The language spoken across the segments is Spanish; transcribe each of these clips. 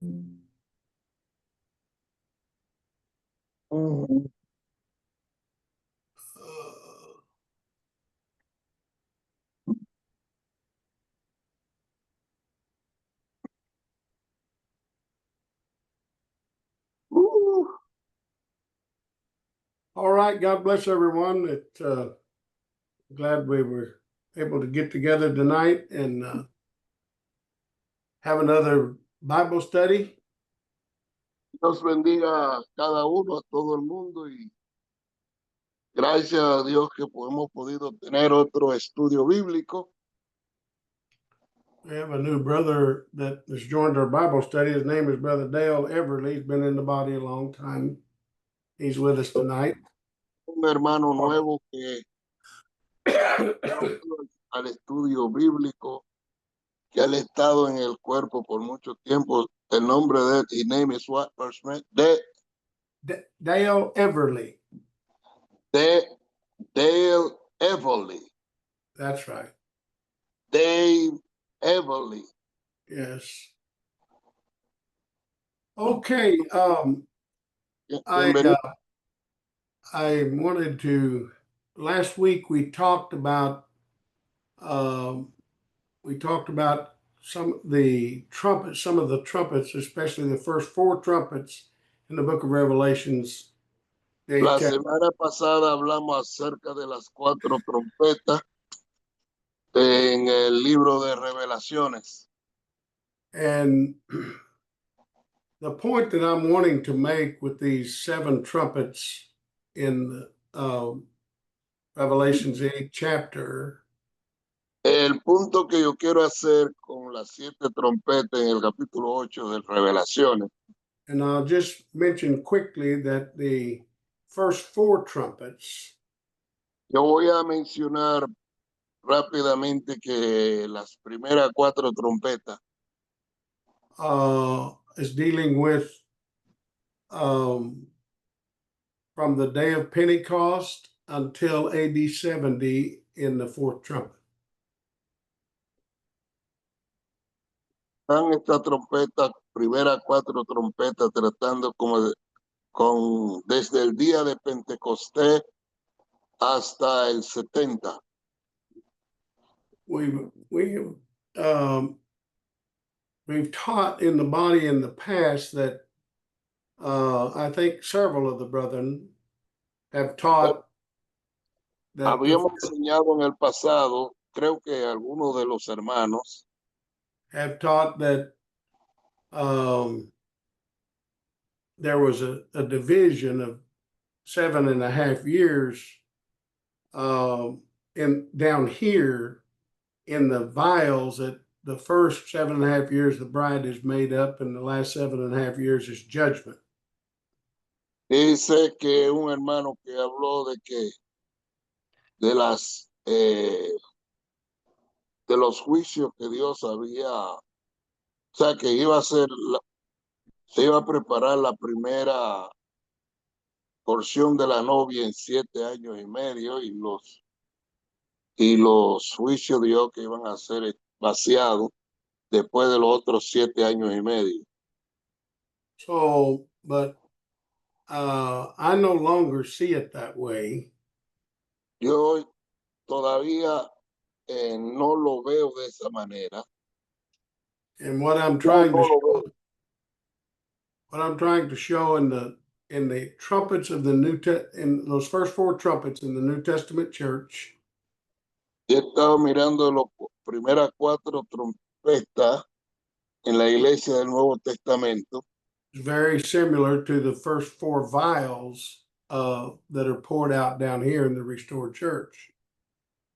Mhm. All right. God bless everyone. Glad we were able to get together tonight and have another Bible study. Dios bendiga a cada uno, a todo el mundo, y gracias a Dios que hemos podido tener otro estudio bíblico. We have a new brother that has joined our Bible study. His name is Brother Dale Everly. He's been in the body a long time. He's with us tonight. Un hermano nuevo que al estudio bíblico, que ha estado en el cuerpo por mucho tiempo. El nombre de él, his name is what, first name? Dale Everly. Dale Everly. That's right. Dave Everly. Yes. Okay. I wanted to. Last week we talked about some of the trumpets, especially the first four trumpets in the book of Revelations. La semana pasada hablamos acerca de las 4 trompetas en el libro de Revelaciones. And the point that I'm wanting to make with these 7 trumpets in Revelation's 8th chapter. El punto que yo quiero hacer con las 7 trompetas en el capítulo 8 de Revelaciones. And I'll just mention quickly that the first 4 trumpets. Yo voy a mencionar rápidamente que las primeras 4 trompetas is dealing with from the day of Pentecost until AD 70 in the 4th trumpet. Están estas trompetas, primeras 4 trompetas, tratando desde el día de Pentecostés hasta el 70. We've taught in the body in the past that I think several of the brethren have taught that habíamos enseñado en el pasado, creo que algunos de los hermanos have taught that there was a division of 7.5 years down here in the vials, that the first 7.5 years the bride is made up and the last 7.5 years is judgment. Dice que un hermano que habló de los juicios que Dios había, o sea, que se iba a preparar la primera porción de la novia en 7 años y medio, y los juicios de Dios que iban a ser vaciados después de los otros 7 años y medio. So, but I no longer see it that way. Yo todavía no lo veo de esa manera. And what I'm trying to show in the trumpets of the in those first 4 trumpets in the New Testament church. He estado mirando las primeras 4 trompetas en la iglesia del Nuevo Testamento. Very similar to the first 4 vials that are poured out down here in the restored church.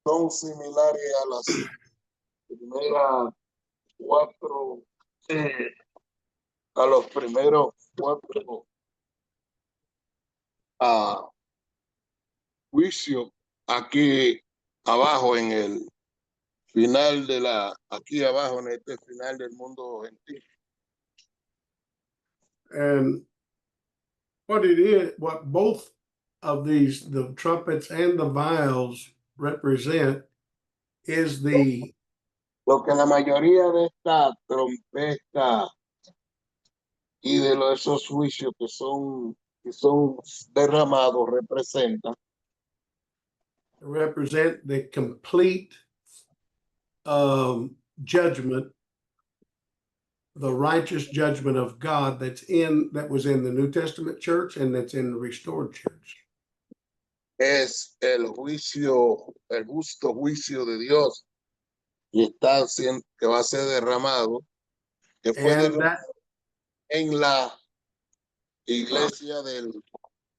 Son similares a las primeras 4, a los primeros 4 juicios aquí abajo en el final aquí abajo en este final del mundo gentil. And what both of these, the trumpets and the vials, represent is lo que la mayoría de estas trompetas y de esos juicios que son derramados representan represent the complete judgment, the righteous judgment of God that was in the New Testament church and that's in the restored church. es el juicio, el justo juicio de Dios que va a ser derramado, que fue derramado en la iglesia del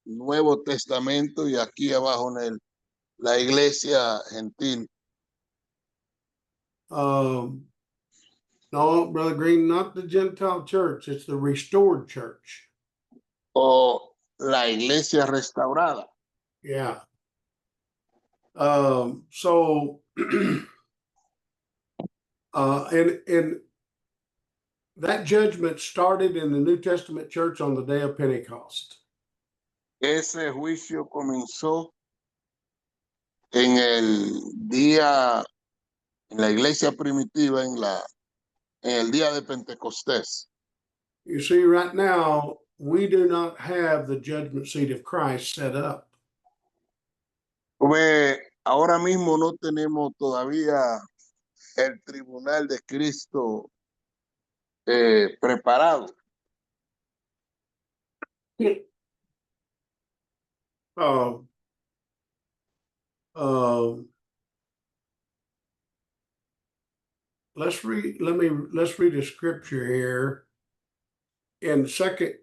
Nuevo Testamento y aquí abajo en la iglesia gentil. No, Brother Green, not the Gentile church. It's the restored church. O la iglesia restaurada. Yeah. So, and that judgment started in the New Testament church on the day of Pentecost. Ese juicio comenzó en el día, en la iglesia primitiva, en el día de Pentecostés. You see, right now, we do not have the judgment seat of Christ set up. Pues ahora mismo no tenemos todavía el tribunal de Cristo preparado. Let's read a scripture here in 2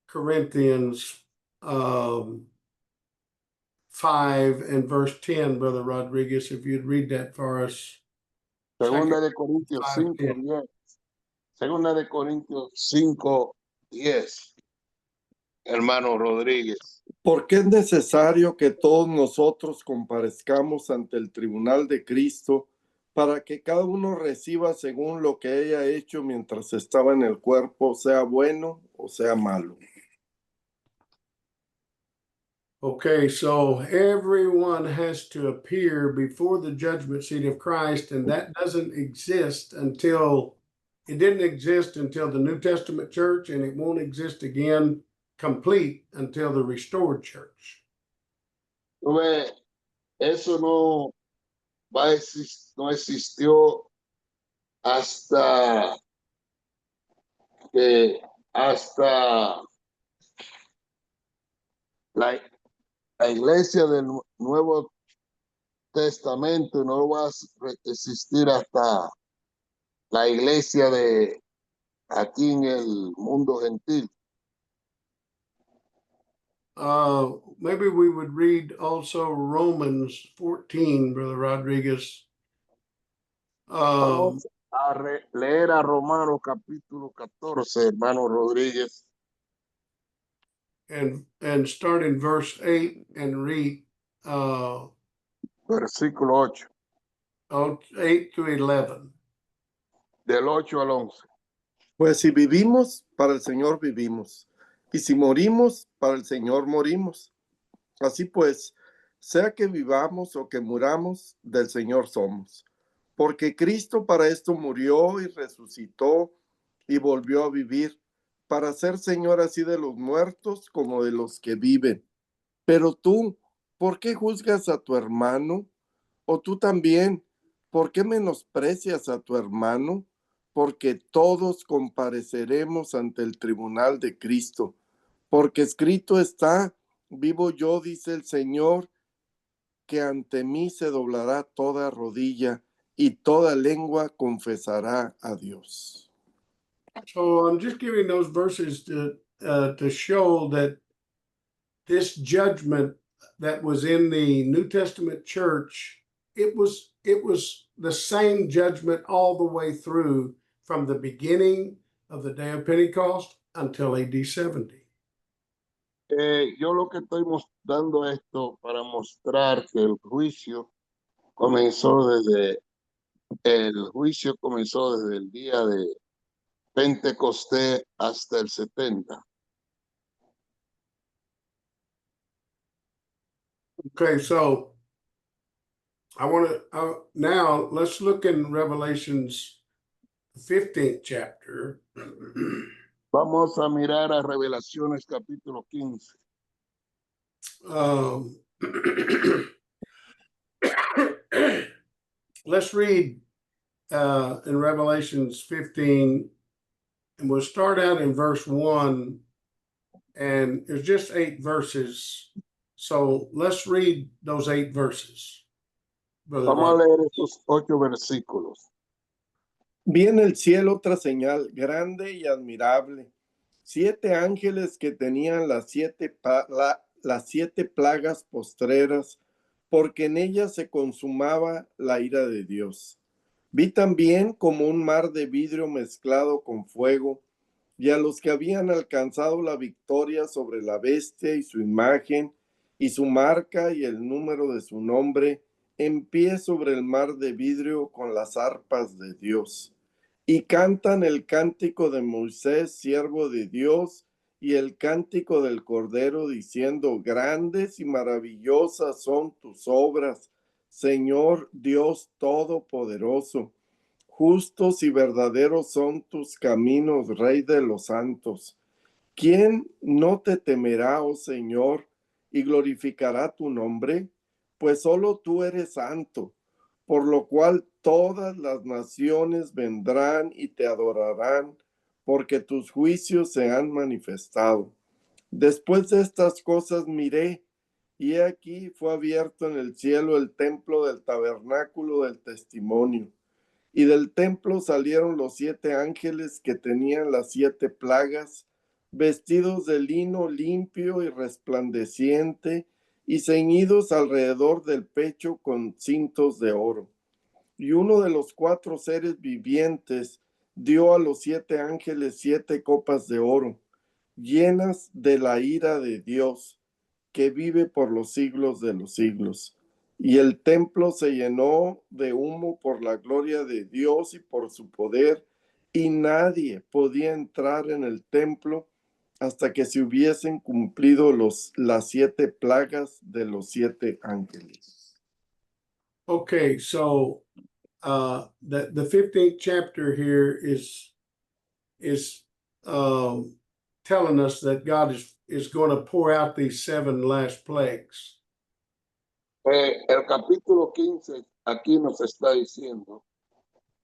Corinthians 5 and verse 10, Brother Rodriguez, if you'd read that for us. Segunda de Corintios 5:10. Segunda de Corintios 5:10. Hermano Rodríguez. Porque es necesario que todos nosotros comparezcamos ante el tribunal de Cristo para que cada uno reciba según lo que haya hecho mientras estaba en el cuerpo, sea bueno o sea malo. Okay, so everyone has to appear before the judgment seat of Christ, and that doesn't exist it didn't exist until the New Testament church, and it won't exist again complete until the restored church. Eso no existió hasta la iglesia del Nuevo Testamento, no va a existir hasta la iglesia de aquí en el mundo gentil. Maybe we would read also Romans 14, Brother Rodriguez. Vamos a leer a Romanos capítulo 14, hermano Rodríguez. And start in verse 8 and read versículo 8. 8 to 11. Del 8 al 11. Pues si vivimos, para el Señor vivimos. Y si morimos, para el Señor morimos. Así pues, sea que vivamos o que muramos, del Señor somos. Porque Cristo para esto murió y resucitó y volvió a vivir, para ser Señor así de los muertos como de los que viven. Pero tú, ¿por qué juzgas a tu hermano? O tú también, ¿por qué menosprecias a tu hermano? Porque todos compareceremos ante el tribunal de Cristo. Porque escrito está, vivo yo, dice el Señor, que ante mí se doblará toda rodilla y toda lengua confesará a Dios. So I'm just giving those verses to show that this judgment that was in the New Testament church, it was the same judgment all the way through from the beginning of the day of Pentecost until AD 70. Yo lo que estoy dando esto para mostrar que el juicio comenzó desde el día de Pentecostés hasta el 70. Okay, so I want to now let's look in Revelations 15th chapter. Vamos a mirar a Revelaciones capítulo 15. Let's read in Revelations 15, and we'll start out in verse 1, and there's just 8 verses. So let's read those 8 verses. Brother Vamos a Ron. leer estos 8 versículos. Vi en el cielo otra señal grande y admirable, 7 ángeles que tenían las 7 plagas postreras, porque en ellas se consumaba la ira de Dios. Vi también como un mar de vidrio mezclado con fuego, y a los que habían alcanzado la victoria sobre la bestia y su imagen, y su marca y el número de su nombre, en pie sobre el mar de vidrio con las arpas de Dios. Y cantan el cántico de Moisés, siervo de Dios, y el cántico del Cordero, diciendo: grandes y maravillosas son tus obras, Señor Dios Todopoderoso. Justos y verdaderos son tus caminos, Rey de los santos. ¿Quién no te temerá, oh Señor, y glorificará tu nombre? Pues solo tú eres santo, por lo cual todas las naciones vendrán y te adorarán, porque tus juicios se han manifestado. Después de estas cosas miré, y he aquí fue abierto en el cielo el templo del tabernáculo del testimonio. Y del templo salieron los 7 ángeles que tenían las 7 plagas, vestidos de lino limpio y resplandeciente, y ceñidos alrededor del pecho con cintos de oro. Y uno de los 4 seres vivientes dio a los 7 ángeles 7 copas de oro, llenas de la ira de Dios, que vive por los siglos de los siglos. Y el templo se llenó de humo por la gloria de Dios y por su poder, y nadie podía entrar en el templo hasta que se hubiesen cumplido las 7 plagas de los 7 ángeles. Okay, so the 15th chapter here is telling us that God is going to pour out these 7 last plagues. El capítulo 15 aquí nos está diciendo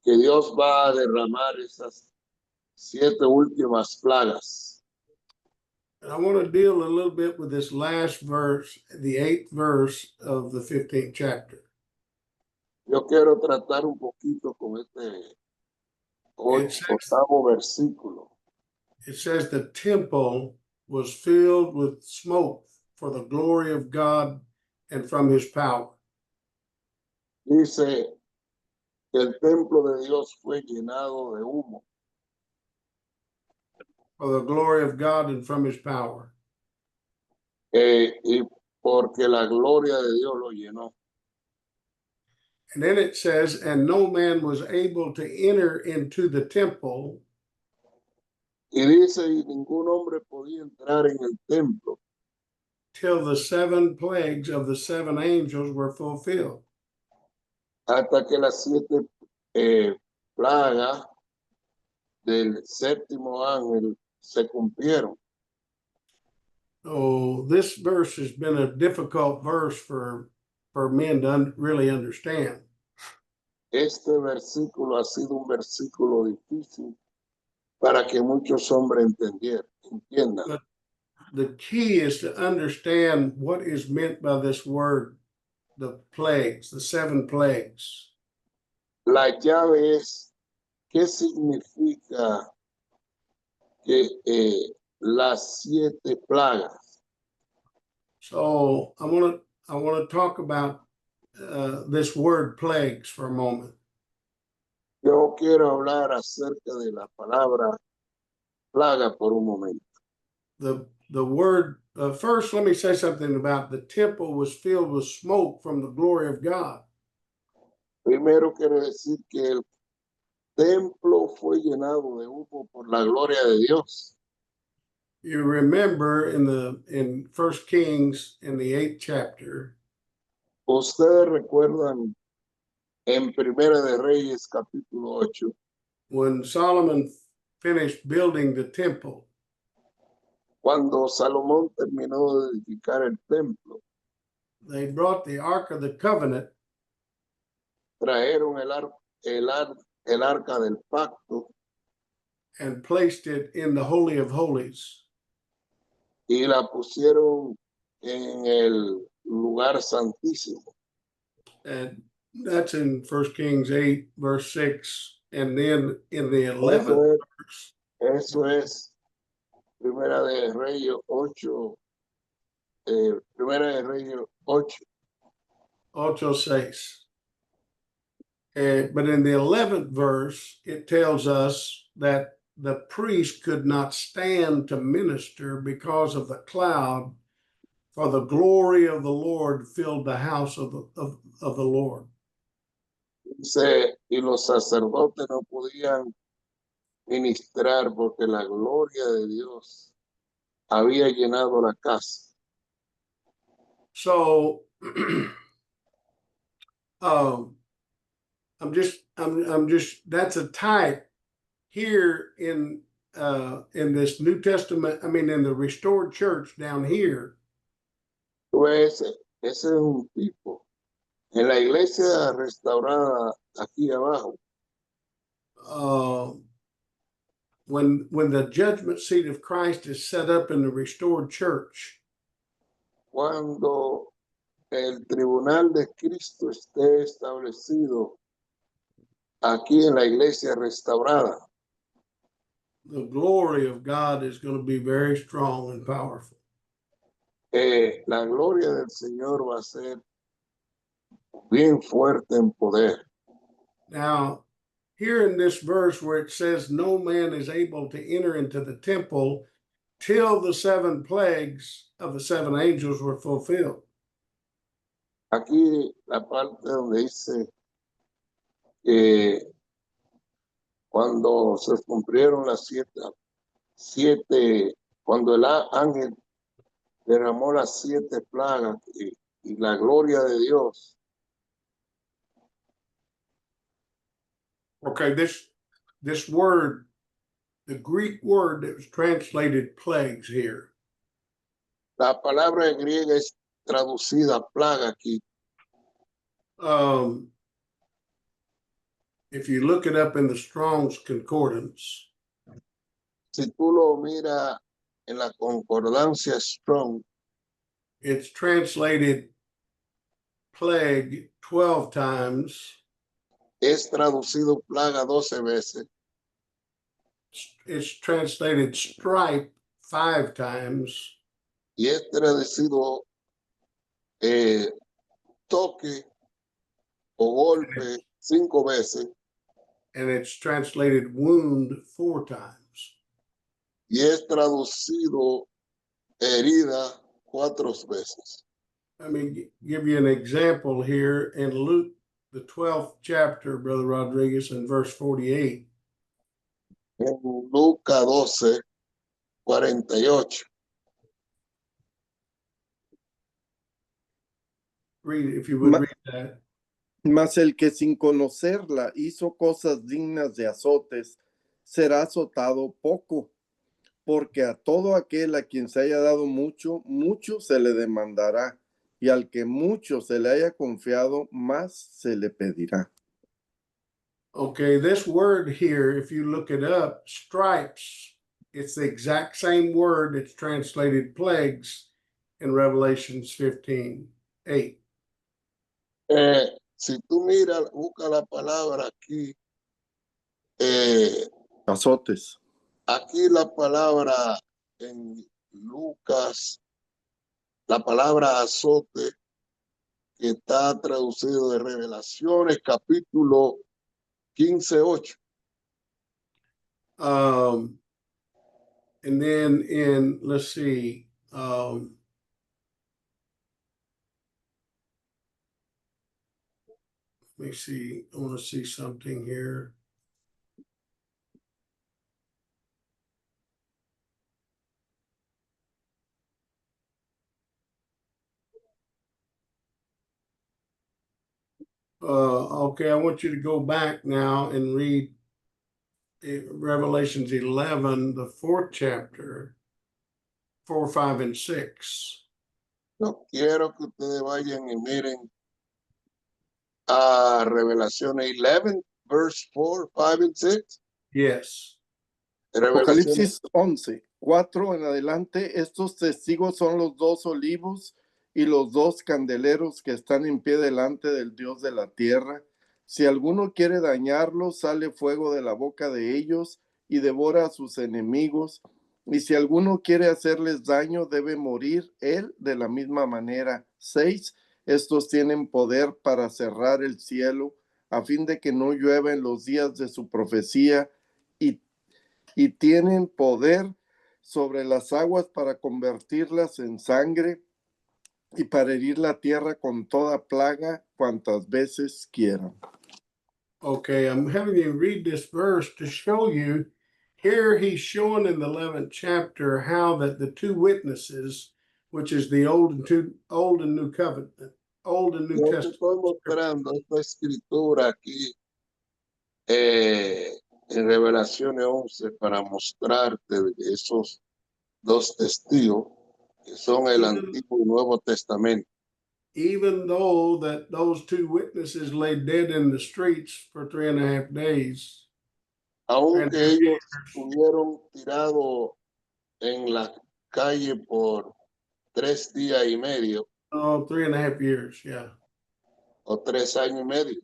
que Dios va a derramar esas 7 últimas plagas. And I want to deal a little bit with this last verse, the 8th verse of the 15th chapter. Yo quiero tratar un poquito con este 8º versículo. It says the temple was filled with smoke for the glory of God and from his power. Dice que el templo de Dios fue llenado de humo. For the glory of God and from his power. Y porque la gloria de Dios lo llenó. And then it says, and no man was able to enter into the temple. Y dice, y ningún hombre podía entrar en el templo. Till the 7 plagues of the 7 angels were fulfilled. Hasta que las 7 plagas del 7º ángel se cumplieron. Oh, this verse has been a difficult verse for men to really understand. Este versículo ha sido un versículo difícil para que muchos hombres entiendan. But the key is to understand what is meant by this word, the plagues, the 7 plagues. La llave es qué significa que las 7 plagas. So I want to talk about this word plagues for a moment. Yo quiero hablar acerca de la palabra plaga por un momento. The word first, let me say something about the temple was filled with smoke from the glory of God. Primero quiero decir que el templo fue llenado de humo por la gloria de Dios. You remember in 1 Kings in the 8th chapter. Ustedes recuerdan en Primera de Reyes capítulo 8. When Solomon finished building the temple, Cuando Salomón terminó de edificar el templo, they brought the Ark of the Covenant trajeron el arca del pacto and placed it in the Holy of Holies. y la pusieron en el lugar santísimo. And that's in 1 Kings 8, verse 6. And then in the 11th verse, Eso es Primera de Reyes 8, Primera de Reyes 8. 8:6. But in the 11th verse, it tells us that the priest could not stand to minister because of the cloud, for the glory of the Lord filled the house of the Lord. Dice, y los sacerdotes no podían ministrar porque la gloria de Dios había llenado la casa. So I'm just that's a type here in this New Testament, I mean in the restored church down here. Pues ese es un tipo. En la iglesia restaurada aquí abajo, When the judgment seat of Christ is set up in the restored church, cuando el tribunal de Cristo esté establecido aquí en la iglesia restaurada, the glory of God is going to be very strong and powerful. la gloria del Señor va a ser bien fuerte en poder. Now, here in this verse where it says, no man is able to enter into the temple till the 7 plagues of the 7 angels were fulfilled. Aquí la parte donde dice que cuando se cumplieron las siete, cuando el ángel derramó las 7 plagas y la gloria de Dios. Okay, this word, the Greek word that was translated plagues here, La palabra griega es traducida plaga aquí. if you look it up in the Strong's Concordance, Si tú lo miras en la concordancia Strong, it's translated plague 12 times. es traducido plaga 12 veces. It's translated stripe 5 times. Y es traducido toque o golpe 5 veces. And it's translated wound 4 times. Y es traducido herida 4 veces. Let me give you an example here in Luke, the 12th chapter, Brother Rodriguez, in verse 48. En Lucas 12:48. Read it, if you would read that. Mas el que sin conocerla hizo cosas dignas de azotes, será azotado poco, porque a todo aquel a quien se haya dado mucho, mucho se le demandará, y al que mucho se le haya confiado, más se le pedirá. Okay, this word here, if you look it up, stripes, it's the exact same word that's translated plagues in Revelations 15:8. Si tú miras, busca la palabra aquí. Azotes. Aquí la palabra en Lucas, la palabra azote, que está traducido de Revelaciones, capítulo 15:8. And then in, let's see, let me see, I want to see something here. Okay, I want you to go back now and read Revelations 11, the 4th chapter, 4, 5, and 6. No quiero que ustedes vayan y miren a Revelaciones 11, verse 4, 5, and 6. Yes. Revelaciones Apocalipsis 11, 4 en adelante, estos testigos son los 2 olivos y los 2 candeleros que están en pie delante del Dios de la tierra. Si alguno quiere dañarlos, sale fuego de la boca de ellos y devora a sus enemigos. Y si alguno quiere hacerles daño, debe morir él de la misma manera. 6, estos tienen poder para cerrar el cielo, a fin de que no llueva en los días de su profecía, y tienen poder sobre las aguas para convertirlas en sangre y para herir la tierra con toda plaga cuantas veces quieran. Okay, I'm having you read this verse to show you. Here he's showing in the 11th chapter how that the 2 witnesses, which is the Old and New Covenant, Old and New Yo te Testament. estoy mostrando esta escritura aquí en Revelaciones 11 para mostrarte esos 2 testigos que son el Antiguo y Nuevo Testamento. Even though that those 2 witnesses lay dead in the streets for 3.5 days. Aunque ellos estuvieron tirados en la calle por 3 días y medio. Oh, 3.5 years, yeah. O 3 años y medio.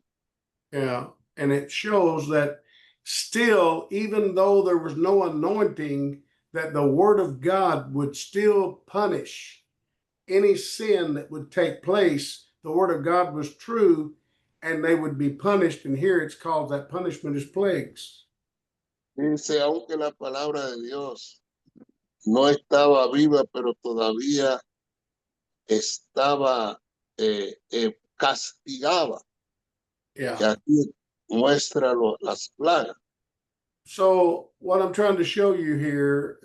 Yeah, and it shows that still, even though there was no anointing, that the word of God would still punish any sin that would take place. The word of God was true, and they would be punished. And here it's called, that punishment is plagues. Dice, aunque la palabra de Dios no estaba viva, pero todavía estaba castigaba. Yeah. Que aquí muestra las plagas. So what I'm trying to show you here,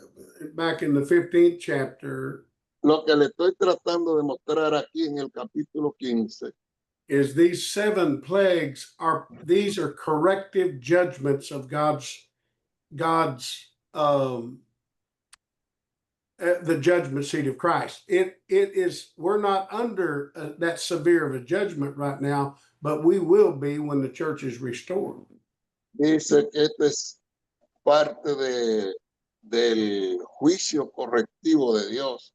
back in the 15th chapter, Lo que le estoy tratando de mostrar aquí en el capítulo 15 is these 7 plagues these are corrective judgments of God's the judgment seat of Christ. It is, we're not under that severe of a judgment right now, but we will be when the church is restored. Dice que esta es parte del juicio correctivo de Dios.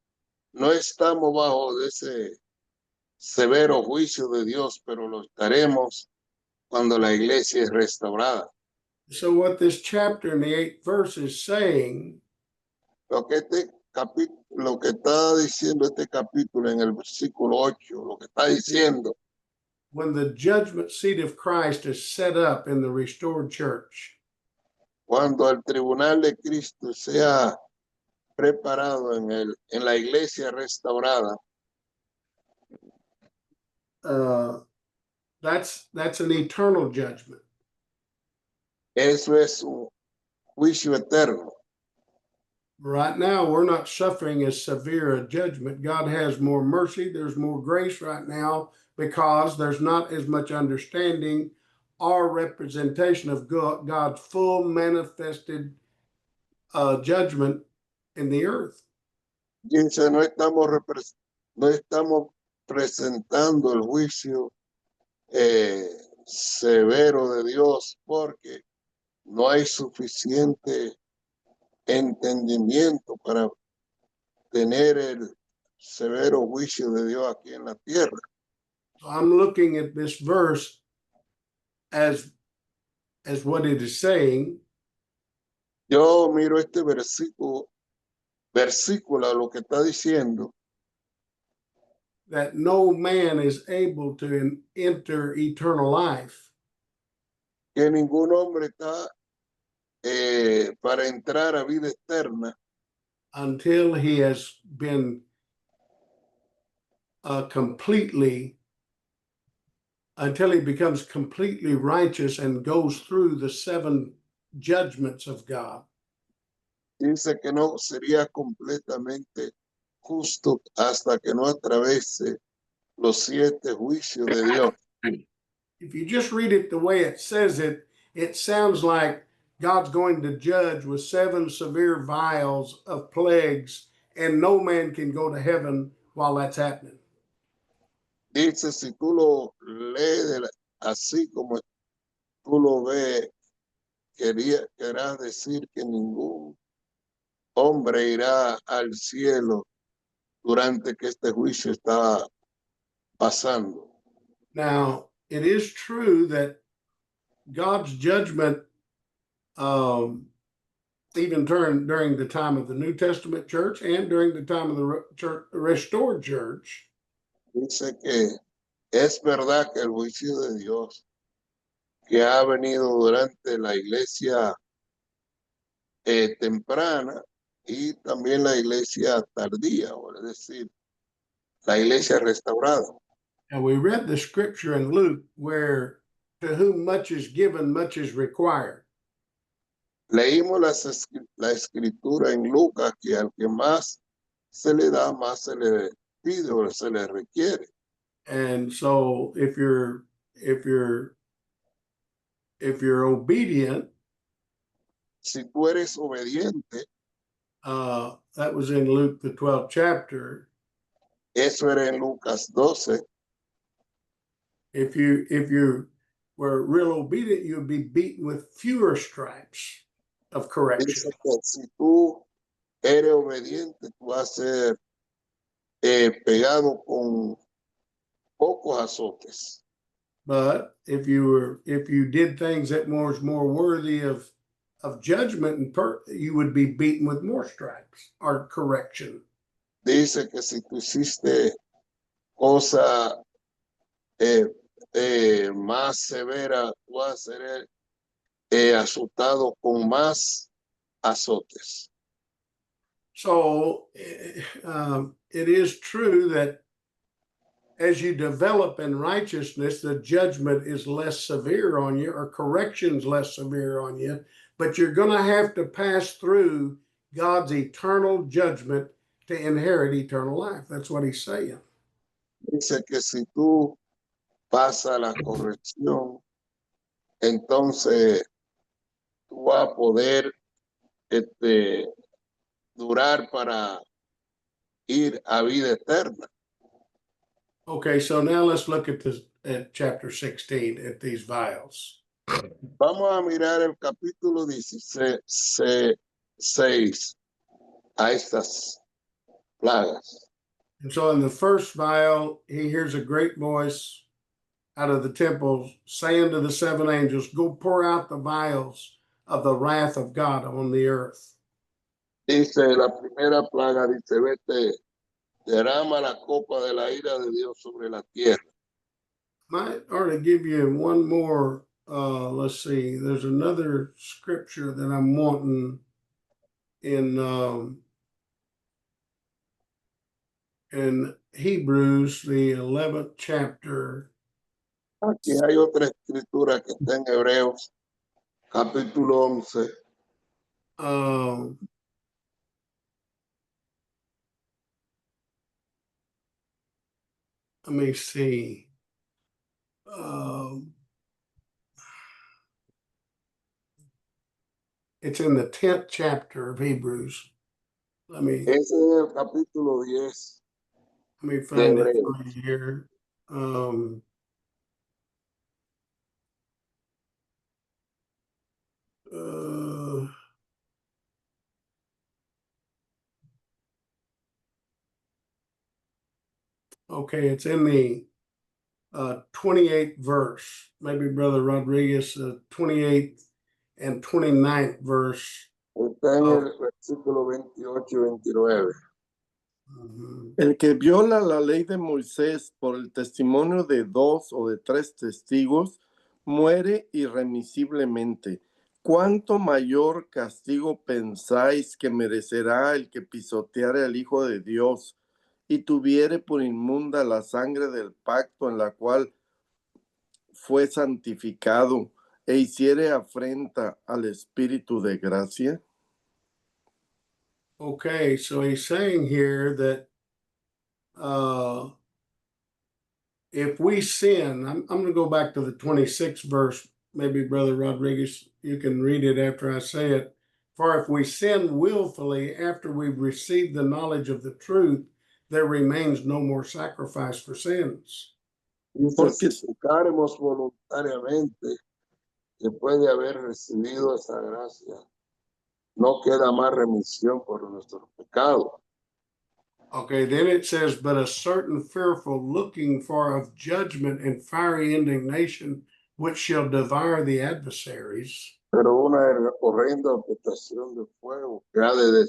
No estamos bajo de ese severo juicio de Dios, pero lo estaremos cuando la iglesia es restaurada. So what this chapter in the 8th verse is saying, lo que está diciendo este capítulo en el versículo 8, lo que está diciendo, when the judgment seat of Christ is set up in the restored church, cuando el tribunal de Cristo sea preparado en la iglesia restaurada, that's an eternal judgment. eso es un juicio eterno. Right now, we're not suffering as severe a judgment. God has more mercy. There's more grace right now because there's not as much understanding or representation of God's full manifested judgment in the earth. Dice, no estamos presentando el juicio severo de Dios porque no hay suficiente entendimiento para tener el severo juicio de Dios aquí en la tierra. So I'm looking at this verse as what it is saying. Yo miro este versículo lo que está diciendo, that no man is able to enter eternal life. Que ningún hombre está para entrar a vida eterna until he has been until he becomes completely righteous and goes through the 7 judgments of God. Dice que no sería completamente justo hasta que no atravese los 7 juicios de Dios. If you just read it the way it says it, it sounds like God's going to judge with 7 severe vials of plagues, and no man can go to heaven while that's happening. Dice, si tú lo lees así como tú lo ves, querrás decir que ningún hombre irá al cielo durante que este juicio está pasando. Now, it is true that God's judgment, even during the time of the New Testament church and during the time of the restored church, Dice que es verdad que el juicio de Dios que ha venido durante la iglesia temprana y también la iglesia tardía, o es decir, la iglesia restaurada. and we read the scripture in Luke where to whom much is given, much is required. Leímos la escritura en Lucas que al que más se le da, más se le pide o se le requiere. And so if you're obedient, Si tú eres obediente, that was in Luke the 12th chapter. eso era en Lucas 12. If you were real obedient, you'd be beaten with fewer stripes of correction. Dice que si tú eres obediente, tú vas a ser pegado con pocos azotes. But if you did things that was more worthy of judgment and you would be beaten with more stripes or correction. Dice que si tú hiciste cosa más severa, tú vas a ser azotado con más azotes. So it is true that as you develop in righteousness, the judgment is less severe on you, or correction's less severe on you, but you're going to have to pass through God's eternal judgment to inherit eternal life. That's what he's saying. Dice que si tú pasas la corrección, entonces tú vas a poder durar para ir a vida eterna. Okay, so now let's look at chapter 16, at these vials. Vamos a mirar el capítulo 16 a estas plagas. And so in the first vial, he hears a great voice out of the temple saying to the 7 angels, go pour out the vials of the wrath of God on the earth. Dice la primera plaga, dice, vete, derrama la copa de la ira de Dios sobre la tierra. Might ought to give you one more, let's see, there's another scripture that I'm wanting in Hebrews, the 11th chapter. Aquí hay otra escritura que está en Hebreos, capítulo 11. Let me see. It's in the 10th chapter of Hebrews. Ese es el capítulo 10. Let me find it for you here. Okay, it's in the 28th verse. Maybe Brother Rodriguez, 28th and 29th verse. Está en el versículo 28 y 29. El que viola la ley de Moisés por el testimonio de 2 o de 3 testigos muere irremisiblemente. ¿Cuánto mayor castigo pensáis que merecerá el que pisoteare al Hijo de Dios y tuviere por inmunda la sangre del pacto en la cual fue santificado e hiciere afrenta al Espíritu de gracia? Okay, so he's saying here that if we sin, I'm going to go back to the 26th verse maybe Brother Rodriguez, you can read it after I say it. For if we sin willfully after we've received the knowledge of the truth, there remains no more sacrifice for sins. Dice, Porque si pecaremos voluntariamente, después de haber recibido esa gracia, no queda más remisión por nuestros pecados. Okay, then it says, but a certain fearful looking for of judgment and fiery indignation, which shall devour the adversaries. Pero una horrenda expectación de fuego que ha de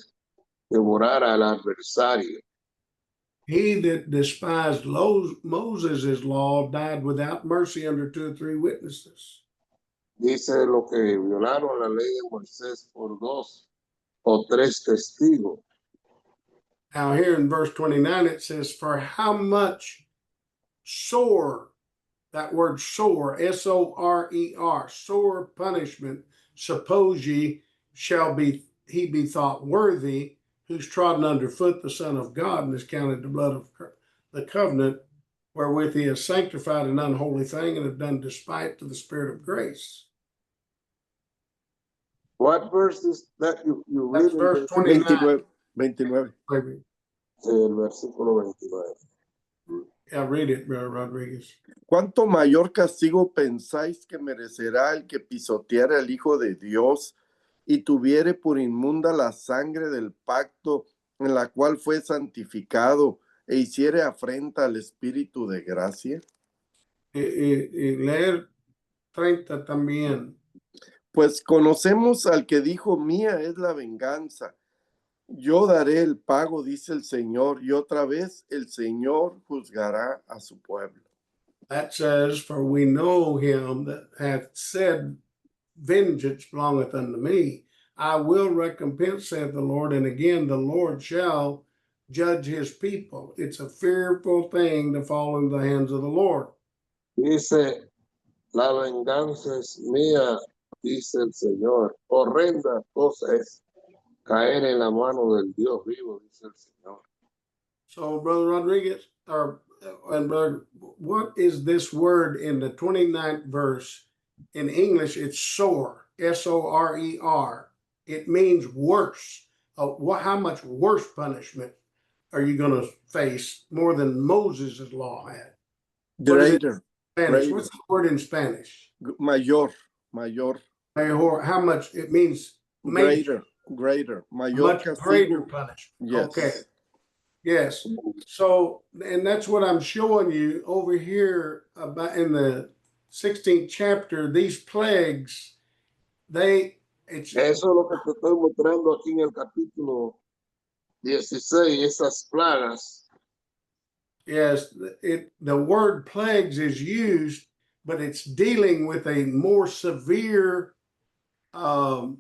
devorar al adversario. He that despised Moses' law died without mercy under 2 or 3 witnesses. Dice lo que violaron la ley de Moisés por 2 o 3 testigos. Now, here in verse 29, it says, for how much sore, that word sore, S-O-R-E-R, sore punishment, suppose ye shall he be thought worthy, who's trodden underfoot the Son of God and has counted the blood of the covenant, wherewith he has sanctified an unholy thing and have done despite to the Spirit of grace. What verse is that you That's read? verse 29. 29. El versículo 29. Yeah, read it, Brother Rodriguez. ¿Cuánto mayor castigo pensáis que merecerá el que pisoteare al Hijo de Dios y tuviere por inmunda la sangre del pacto en la cual fue santificado e hiciere afrenta al Espíritu de gracia? Y leer 30 también. Pues conocemos al que dijo, mía es la venganza, yo daré el pago, dice el Señor, y otra vez el Señor juzgará a su pueblo. That says, for we know him that hath said, vengeance belongeth unto me. I will recompense, saith the Lord, and again the Lord shall judge his people. It's a fearful thing to fall into the hands of the Lord. Dice, la venganza es mía, dice el Señor. Horrenda cosa es caer en la mano del Dios vivo, dice el Señor. So, Brother Rodriguez, and Brother, what is this word in the 29th verse? In English, it's sore, S-O-R-E-R. It means worse. How much worse punishment are you going to face more than Moses' law had? Greater. Spanish. What's the word in Spanish? Mayor. How much? It means Greater. Mayor much castigo. greater punishment. Yes. Okay. Yes. So, and that's what I'm showing you over here about in the 16th chapter. These plagues, Eso es lo que te estoy mostrando aquí en el capítulo 16, esas plagas. Yes, the word plagues is used, but it's dealing with a more severe. What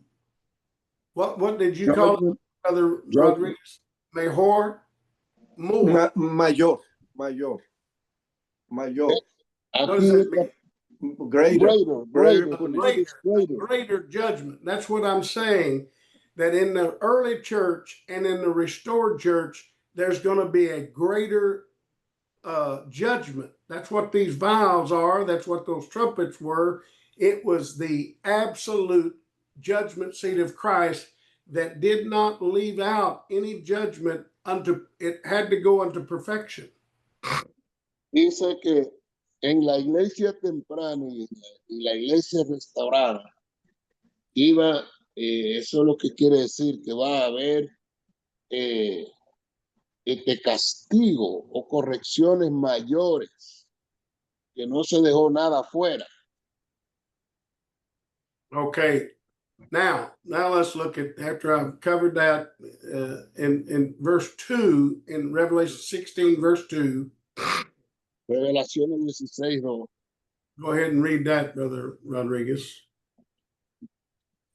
did you call it, Brother Rodriguez? Mejor. More. Mayor. Aquí, Greater judgment. That's what I'm saying. That in the early church and in the restored church, there's going to be a greater judgment. That's what these vials are. That's what those trumpets were. It was the absolute judgment seat of Christ that did not leave out any judgment unto it had to go unto perfection. Dice que en la iglesia temprana y la iglesia restaurada iba, eso es lo que quiere decir que va a haber castigo o correcciones mayores, que no se dejó nada fuera. Okay, now let's look at, after I've covered that in verse 2, in Revelation 16, verse 2. Revelaciones 16, no. Go ahead and read that, Brother Rodriguez.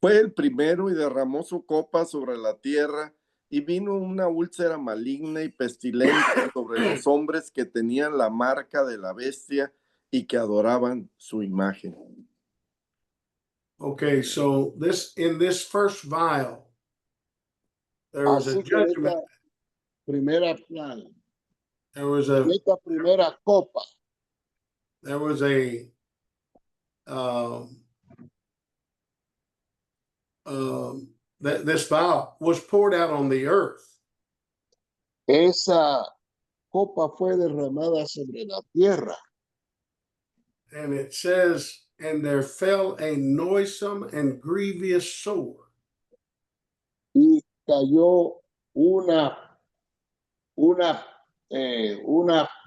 Fue el primero y derramó su copa sobre la tierra, y vino una úlcera maligna y pestilente sobre los hombres que tenían la marca de la bestia y que adoraban su imagen. Okay, so in this first vial, there was a judgment. Primera plaga. There was Esta primera copa. There was a that this vial was poured out on the earth. Esa copa fue derramada sobre la tierra. And it says, and there fell a noisome and grievous sore. Y cayó una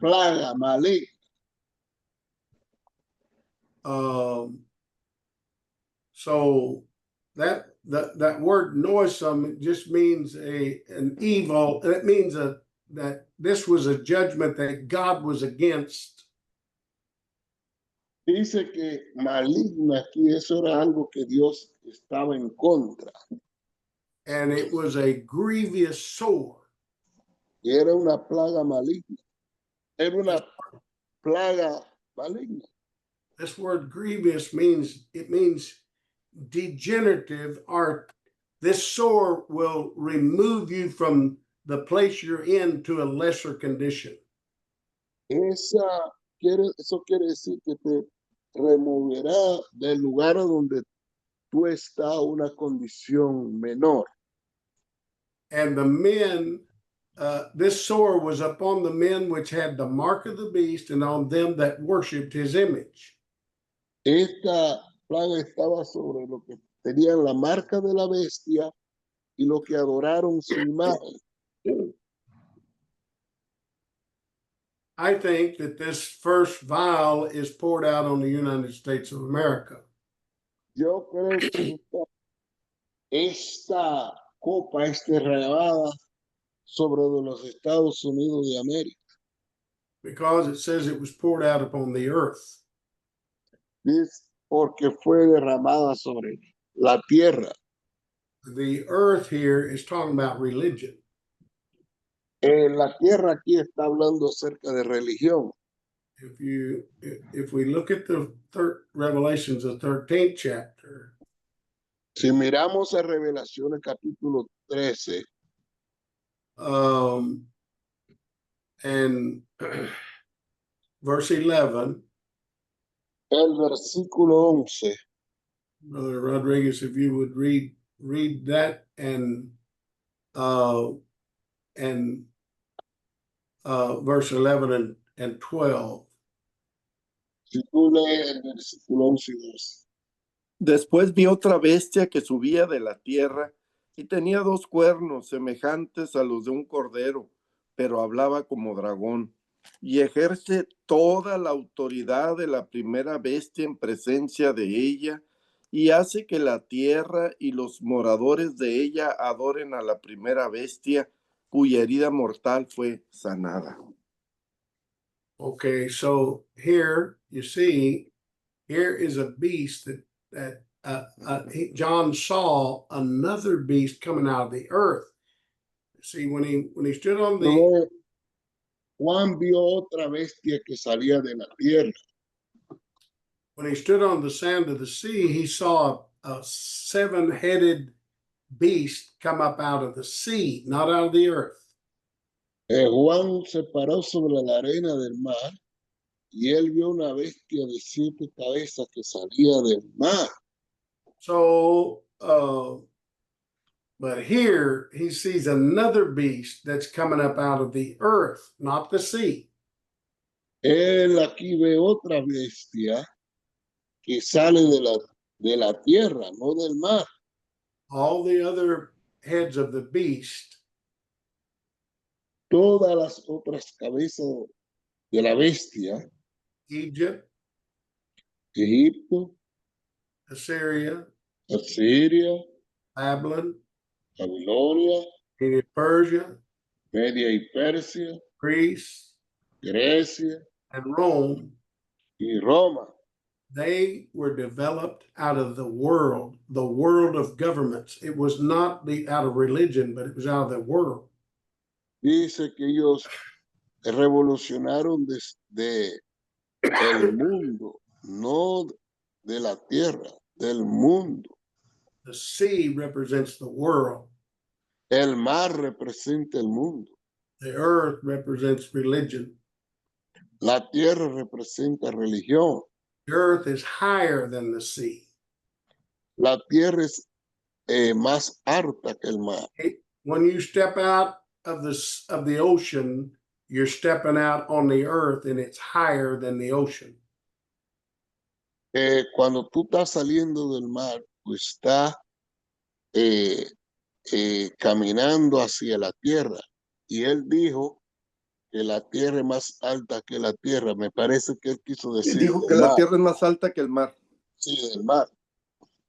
plaga maligna. So that word noisome just means an evil. It means that this was a judgment that God was against. Dice que maligna aquí, eso era algo que Dios estaba en contra. And it was a grievous sore. Y era una plaga maligna. Era una plaga maligna. This word grievous means degenerative, or this sore will remove you from the place you're in to a lesser condition. Eso quiere decir que te removerá del lugar donde tú estás a una condición menor. And the men, this sore was upon the men which had the mark of the beast, and on them that worshipped his image. Esta plaga estaba sobre los que tenían la marca de la bestia y los que adoraron su imagen. I think that this first vial is poured out on the United States of America. Yo creo que esta copa es derramada sobre los Estados Unidos de América. Because it says it was poured out upon the earth. Es porque fue derramada sobre la tierra. The earth here is talking about religion. La tierra aquí está hablando acerca de religión. If we look at the Revelations, the 13th chapter. Si miramos a Revelaciones capítulo 13. And verse 11. El versículo 11. Brother Rodriguez, if you would read that and verse 11 and 12. Si tú lees el versículo 11 y 12. Después vi otra bestia que subía de la tierra y tenía 2 cuernos semejantes a los de un cordero, pero hablaba como dragón, y ejerce toda la autoridad de la primera bestia en presencia de ella, y hace que la tierra y los moradores de ella adoren a la primera bestia, cuya herida mortal fue sanada. Okay, so here you see, here is a beast that John saw another beast coming out of the earth. See, when he stood on the Juan vio otra bestia que salía de la tierra. When he stood on the sand of the sea, he saw a 7-headed beast come up out of the sea, not out of the earth. Juan se paró sobre la arena del mar y él vio una bestia de 7 cabezas que salía del mar. So, but here he sees another beast that's coming up out of the earth, not the sea. Él aquí ve otra bestia que sale de la tierra, no del mar. All the other heads of the beast, todas las otras cabezas de la bestia, Egypt, Egipto, Assyria, Babylon, Babilonia, Persia, Media y Persia, Greece, Grecia, and Rome, y Roma. They were developed out of the world of governments. It was not out of religion, but it was out of the world. Dice que ellos revolucionaron desde el mundo, no de la tierra, del mundo. The sea represents the world. El mar representa el mundo. The earth represents religion. La tierra representa religión. The earth is higher than the sea. La tierra más alta que el mar. When you step out of the ocean, you're stepping out on the earth, and it's higher than the ocean. Cuando tú estás saliendo del mar, tú estás caminando hacia la tierra. Y él dijo que la tierra es más alta que la tierra. Me parece que él quiso Y decir dijo que del la mar. tierra es más alta que el mar. Sí, del mar.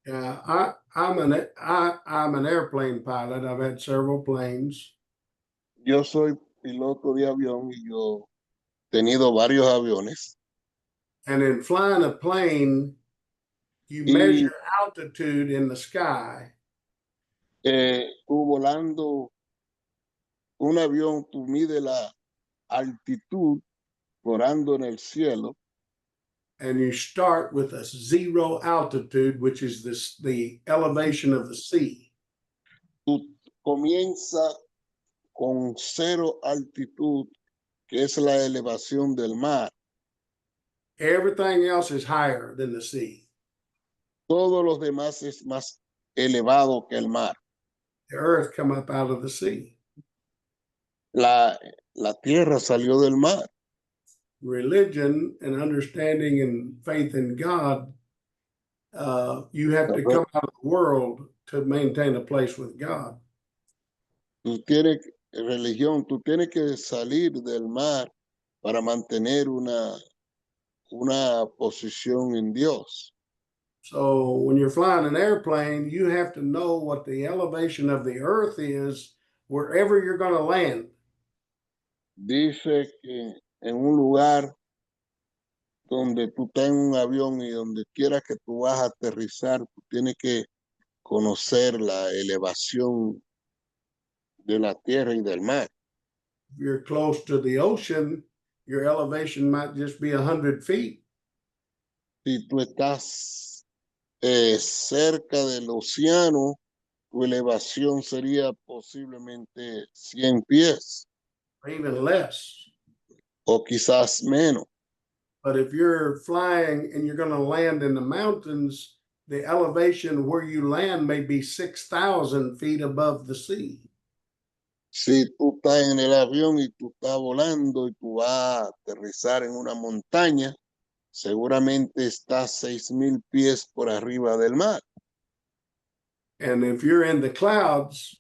I'm an airplane pilot. I've had several planes. Yo soy piloto de avión y yo he tenido varios aviones. And in flying a plane, you measure altitude in the sky. Tú volando un avión, tú mides la altitud volando en el cielo. And you start with a zero altitude, which is the elevation of the sea. Tú comienzas con 0 altitud, que es la elevación del mar. Everything else is higher than the sea. Todos los demás es más elevado que el mar. The earth come up out of the sea. La tierra salió del mar. Religion and understanding and faith in God, you have to come out of the world to maintain a place with God. Tú tienes religión, tú tienes que salir del mar para mantener una posición en Dios. So when you're flying an airplane, you have to know what the elevation of the earth is wherever you're going to land. Dice que en un lugar donde tú estás en un avión y donde quiera que tú vas a aterrizar, tú tienes que conocer la elevación de la tierra y del mar. If you're close to the ocean, your elevation might just be 100 feet. Si tú estás cerca del océano, tu elevación sería posiblemente 100 pies Or even less. o quizás menos. But if you're flying and you're going to land in the mountains, the elevation where you land may be 6,000 feet above the sea. Si tú estás en el avión y tú estás volando y tú vas a aterrizar en una montaña, seguramente estás 6,000 pies por arriba del mar. And if you're in the clouds,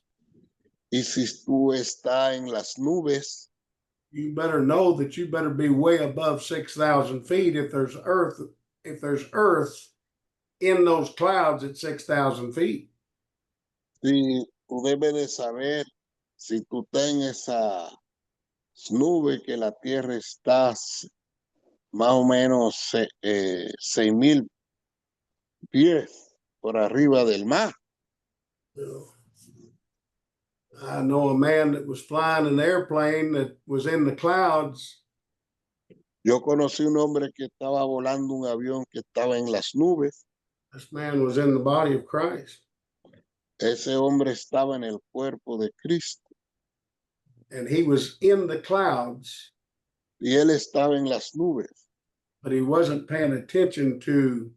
y si tú estás en las nubes, you better know that you better be way above 6,000 feet if there's earth in those clouds at 6,000 feet. si tú debes de saber, si tú estás en esa nube, que la tierra está más o menos 6,000 pies por arriba del mar. I know a man that was flying an airplane that was in the clouds. Yo conocí un hombre que estaba volando un avión que estaba en las nubes. This man was in the body of Christ. Ese hombre estaba en el cuerpo de Cristo. And he was in the clouds. Y él estaba en las nubes. But he wasn't paying attention to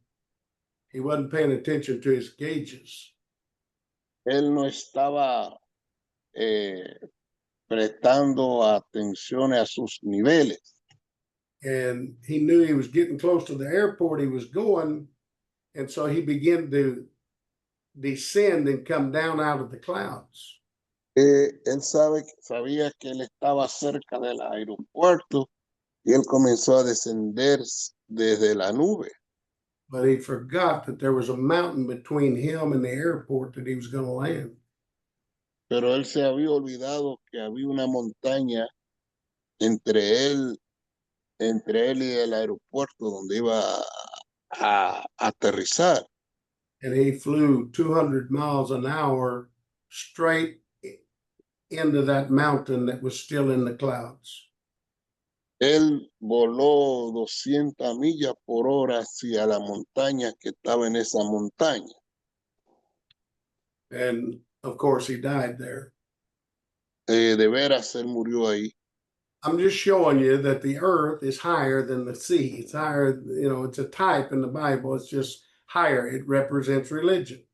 his gauges. Él no estaba prestando atención a sus niveles. And he knew he was getting close to the airport he was going. And so he began to descend and come down out of the clouds. Él sabía que él estaba cerca del aeropuerto y él comenzó a descender desde la nube. But he forgot that there was a mountain between him and the airport that he was going to land. Pero él se había olvidado que había una montaña entre él y el aeropuerto donde iba a aterrizar. And he flew 200 miles an hour straight into that mountain that was still in the clouds. Él voló 200 millas por hora hacia la montaña que estaba en esa montaña. And of course, he died there. De veras, él murió ahí. I'm just showing you that the earth is higher than the sea. It's higher, it's a type in the Bible. It's just higher. It represents religion.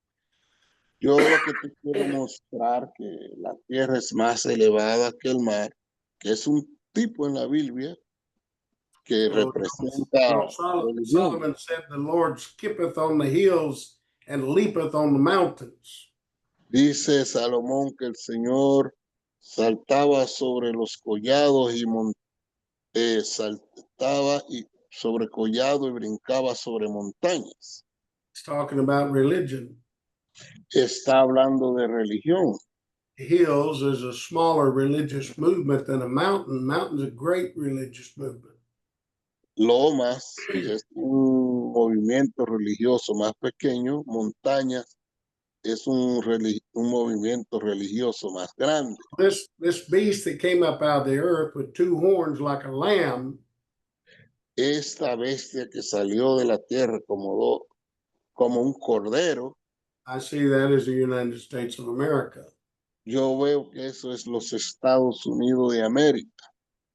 Yo lo que te quiero mostrar que la tierra es más elevada que el mar, que es un tipo en la Biblia que So, representa religión. Solomon said, "The Lord skippeth on the hills and leapeth on the mountains." Dice Salomón que el Señor saltaba sobre los collados y saltaba y sobre collado y brincaba sobre montañas. It's talking about religion. Está hablando de religión. Hills is a smaller religious movement than a mountain. Mountain's a great religious movement. Lomas es un movimiento religioso más pequeño, montañas es un movimiento religioso más grande. This beast that came up out of the earth with two horns like a lamb, Esta bestia que salió de la tierra como un cordero, I see that as the United States of America. yo veo que eso es los Estados Unidos de América.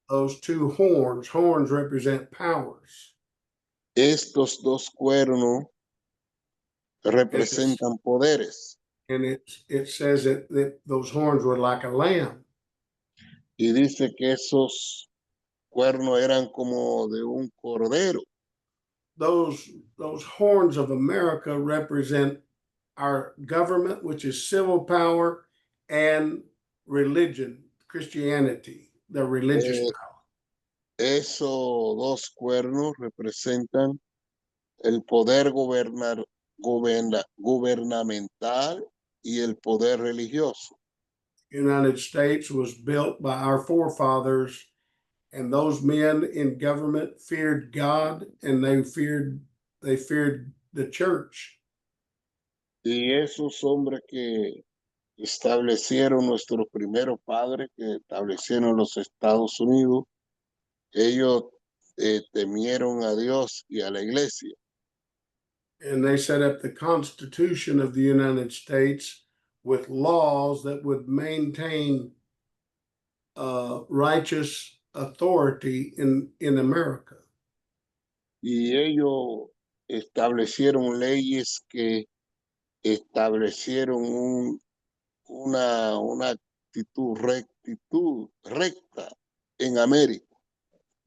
Those two horns represent powers. Estos dos cuernos representan poderes. And it says that those horns were like a lamb. Y dice que esos cuernos eran como de un cordero. Those horns of America represent our government, which is civil power, and religion, Christianity, the religious power. Esos dos cuernos representan el poder gubernamental y el poder religioso. United States was built by our forefathers, and those men in government feared God, and they feared the church. Y esos hombres que establecieron nuestros primeros padres, que establecieron los Estados Unidos, ellos temieron a Dios y a la iglesia. And they set up the Constitution of the United States with laws that would maintain righteous authority in America. Y ellos establecieron leyes que establecieron una actitud recta en América.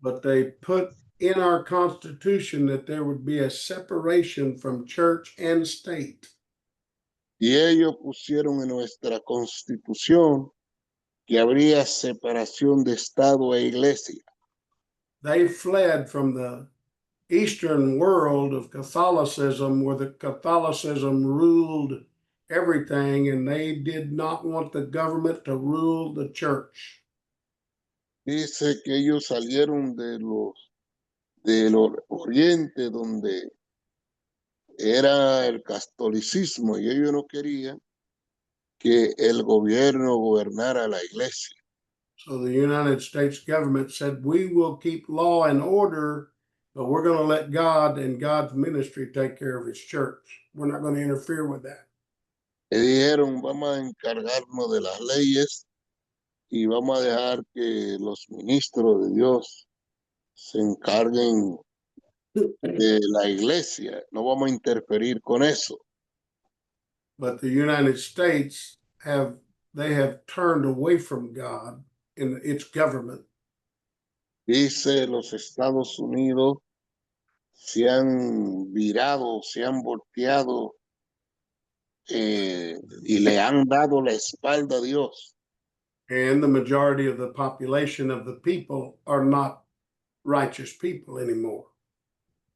But they put in our Constitution that there would be a separation from church and state. Y ellos pusieron en nuestra constitución que habría separación de Estado e iglesia. They fled from the Eastern world of Catholicism, where the Catholicism ruled everything, and they did not want the government to rule the church. Dice que ellos salieron del oriente donde era el catolicismo y ellos no querían que el gobierno gobernara la iglesia. So the United States government said, we will keep law and order, but we're going to let God and God's ministry take care of his church. We're not going to interfere with that. Y dijeron, vamos a encargarnos de las leyes y vamos a dejar que los ministros de Dios se encarguen de la iglesia. No vamos a interferir con eso. But the United States have turned away from God in its government. Dice, los Estados Unidos se han virado, se han volteado y le han dado la espalda a Dios. And the majority of the population of the people are not righteous people anymore.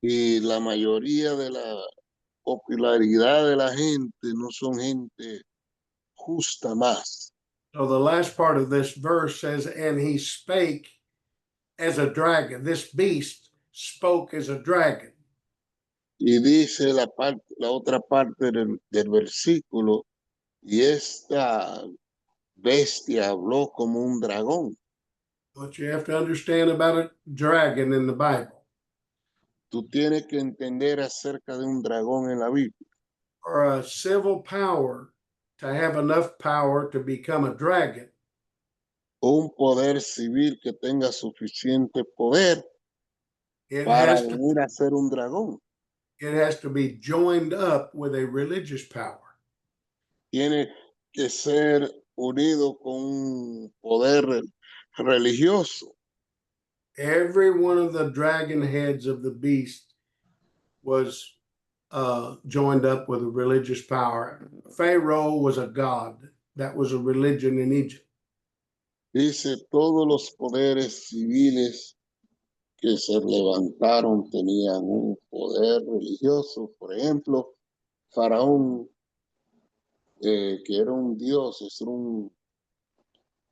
Y la mayoría de la popularidad de la gente no son gente justa más. So the last part of this verse says, and he spake as a dragon. This beast spoke as a dragon. Y dice la otra parte del versículo, y esta bestia habló como un dragón. What you have to understand about a dragon in the Bible, Tú tienes que entender acerca de un dragón en la Biblia. or a civil power to have enough power to become a dragon, Un poder civil que tenga suficiente poder it para has to venir a ser un dragón. it has to be joined up with a religious power. tiene que ser unido con un poder religioso. Every one of the dragon heads of the beast was joined up with a religious power. Pharaoh was a god. That was a religion in Egypt. Dice, todos los poderes civiles que se levantaron tenían un poder religioso. Por ejemplo, Faraón, que era un dios, es un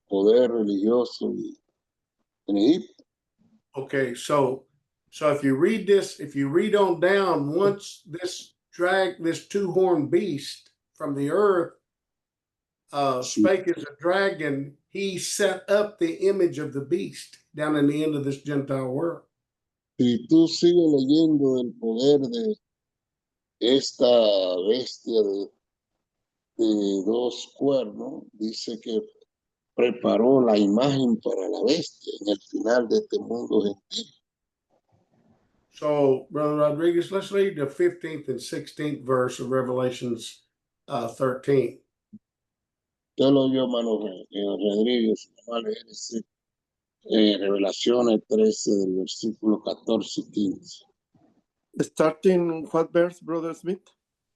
poder religioso en Egipto. Okay, so if you read this, if you read on down, once this two-horned beast from the earth spake as a dragon, he set up the image of the beast down in the end of this Gentile world. Si tú sigues leyendo el poder de esta bestia de dos cuernos, dice que preparó la imagen para la bestia en el final de este mundo gentil. So, Brother Rodriguez, let's read the 15th and 16th verse of Revelations 13. Yo lo vio, hermano Rodríguez, vamos a leer ese, Revelaciones 13 del versículo 14 y 15. Starting what verse, Brother Smith?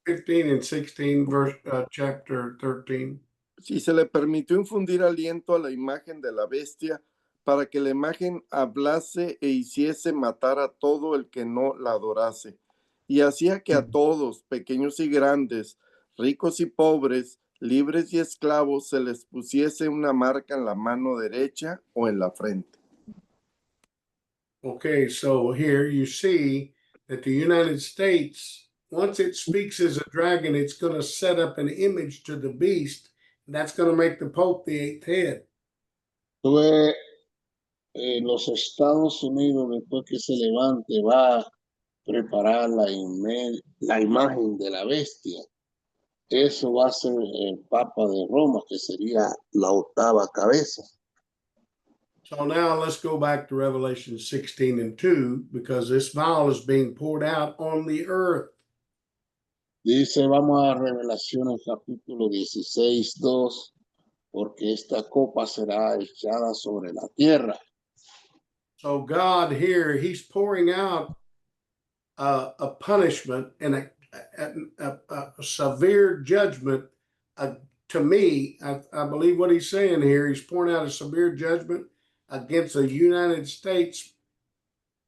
15 and 16, verse chapter 13. Si se le permitió infundir aliento a la imagen de la bestia para que la imagen hablase e hiciese matar a todo el que no la adorase, y hacía que a todos, pequeños y grandes, ricos y pobres, libres y esclavos, se les pusiese una marca en la mano derecha o en la frente. Okay, so here you see that the United States, once it speaks as a dragon, it's going to set up an image to the beast. And that's going to make the Pope the eighth head. Entonces, los Estados Unidos, después que se levante, va a preparar la imagen de la bestia. Eso va a ser el Papa de Roma, que sería la octava cabeza. So now let's go back to Revelation 16 and 2, because this vial is being poured out on the earth. Dice, vamos a Revelaciones capítulo 16, 2, porque esta copa será echada sobre la tierra. So God here, he's pouring out a punishment and a severe judgment. To me, I believe what he's saying here, he's pouring out a severe judgment against the United States,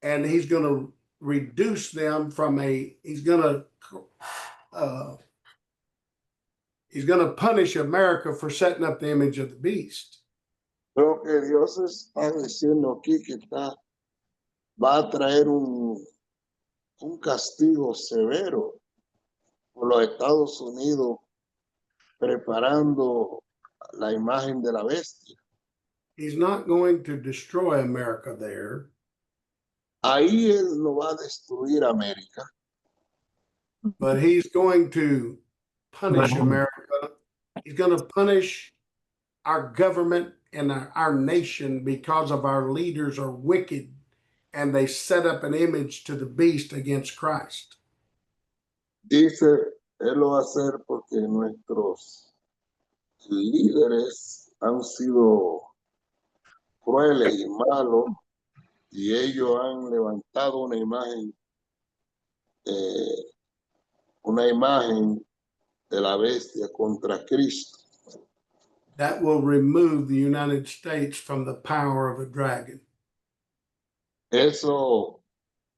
and he's going to reduce them from he's going to punish America for setting up the image of the beast. Creo que Dios está diciendo aquí que va a traer un castigo severo por los Estados Unidos preparando la imagen de la bestia. He's not going to destroy America there. Ahí él no va a destruir América. But he's going to punish America. He's going to punish our government and our nation because of our leaders are wicked and they set up an image to the beast against Christ. Dice, él lo va a hacer porque nuestros líderes han sido crueles y malos y ellos han levantado una imagen de la bestia contra Cristo. That will remove the United States from the power of a dragon. Eso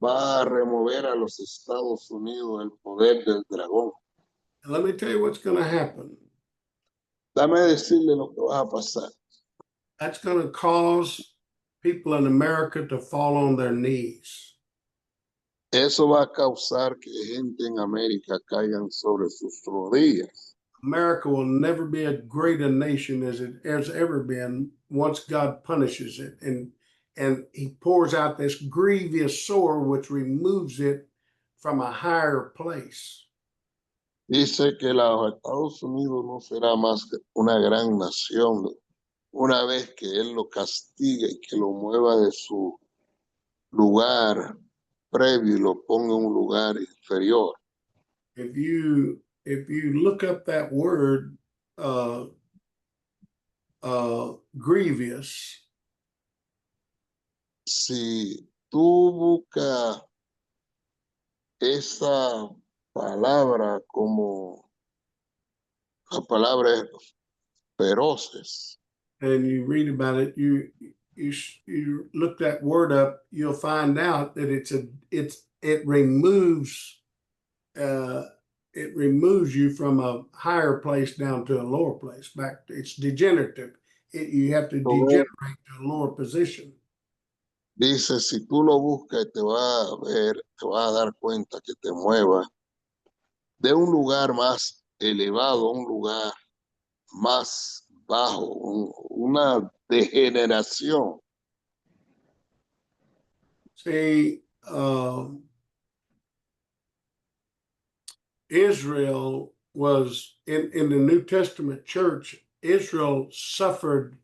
va a remover a los Estados Unidos el poder del dragón. And let me tell you what's going to happen. Dame decirle lo que va a pasar. That's going to cause people in America to fall on their knees. Eso va a causar que gente en América caigan sobre sus rodillas. America will never be as great a nation as it has ever been once God punishes it. And he pours out this grievous sore, which removes it from a higher place. Dice que los Estados Unidos no será más que una gran nación una vez que él lo castigue y que lo mueva de su lugar previo y lo ponga en un lugar inferior. If you look up that word grievous. Si tú buscas esa palabra como la palabra es feroces, And you read about it, you look that word up, you'll find out that it removes you from a higher place down to a lower place. It's degenerative. You have to degenerate to a lower position. dice, si tú lo buscas, te vas a ver, te vas a dar cuenta que te muevas de un lugar más elevado a un lugar más bajo, una degeneración. See, Israel was in the New Testament church, Israel suffered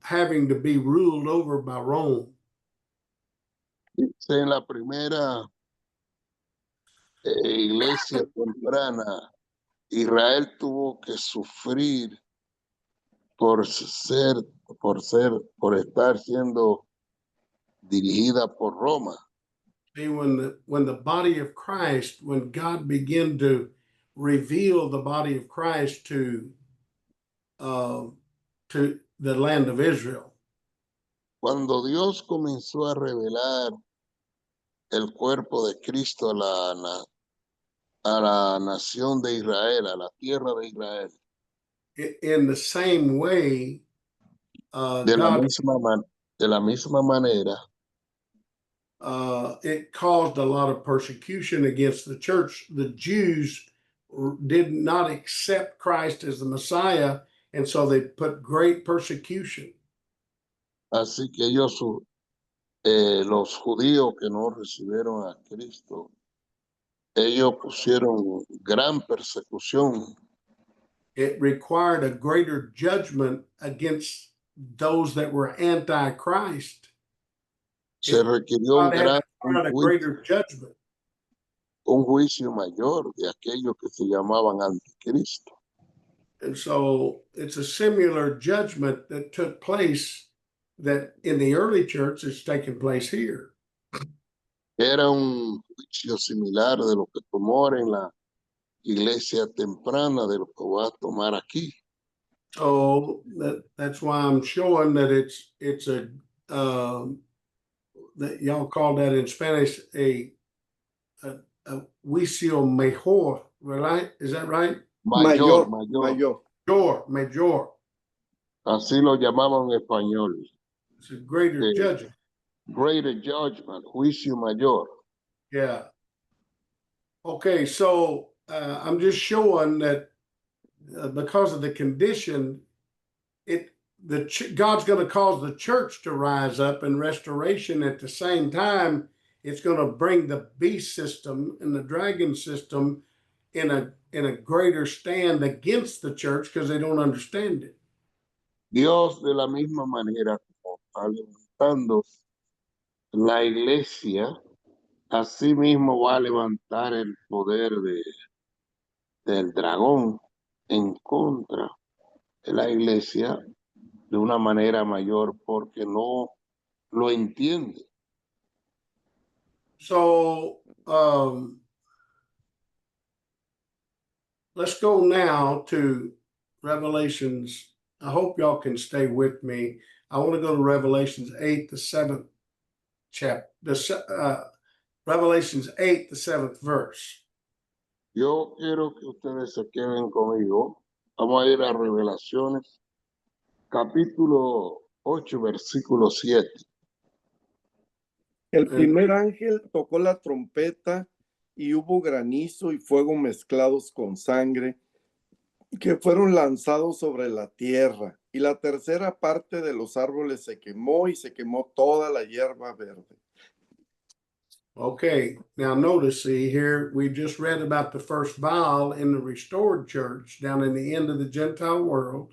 having to be ruled over by Rome. Dice, en la primera iglesia temprana, Israel tuvo que sufrir por estar siendo dirigida por Roma. See, when the body of Christ, when God began to reveal the body of Christ to the land of Israel, Cuando Dios comenzó a revelar el cuerpo de Cristo a la nación de Israel, a la tierra de Israel, in the same way, de la misma manera, it caused a lot of persecution against the church. The Jews did not accept Christ as the Messiah, and so they put great persecution. así que ellos, los judíos que no recibieron a Cristo, ellos pusieron gran persecución. It required a greater judgment against those that were anti-Christ. Se requirió a greater judgment. Un juicio mayor de aquellos que se llamaban anticristo. And so it's a similar judgment that took place that in the early church is taking place here. Era un juicio similar de lo que tomó en la iglesia temprana, de lo que va a tomar aquí. So that's why I'm showing that it's a that y'all call that in Spanish a juicio mejor, right? Is that right? Mayor. Mayor. Así lo llamaban en español. It's a greater judgment. Greater judgment, juicio mayor. Yeah. Okay, so I'm just showing that because of the condition, God's going to cause the church to rise up in restoration. At the same time, it's going to bring the beast system and the dragon system in a greater stand against the church because they don't understand it. Dios de la misma manera como está levantando la iglesia, así mismo va a levantar el poder del dragón en contra de la iglesia de una manera mayor porque no lo entiende. So let's go now to Revelations. I hope y'all can stay with me. I want to go to Revelations 8, the 7th chapter, Revelations 8, the 7th verse. Yo quiero que ustedes se queden conmigo. Vamos a ir a Revelaciones, capítulo 8, versículo 7. El primer ángel tocó la trompeta y hubo granizo y fuego mezclados con sangre que fueron lanzados sobre la tierra, y la tercera parte de los árboles se quemó y se quemó toda la hierba verde. Okay, now notice, see here, we just read about the first vial in the restored church down in the end of the Gentile world.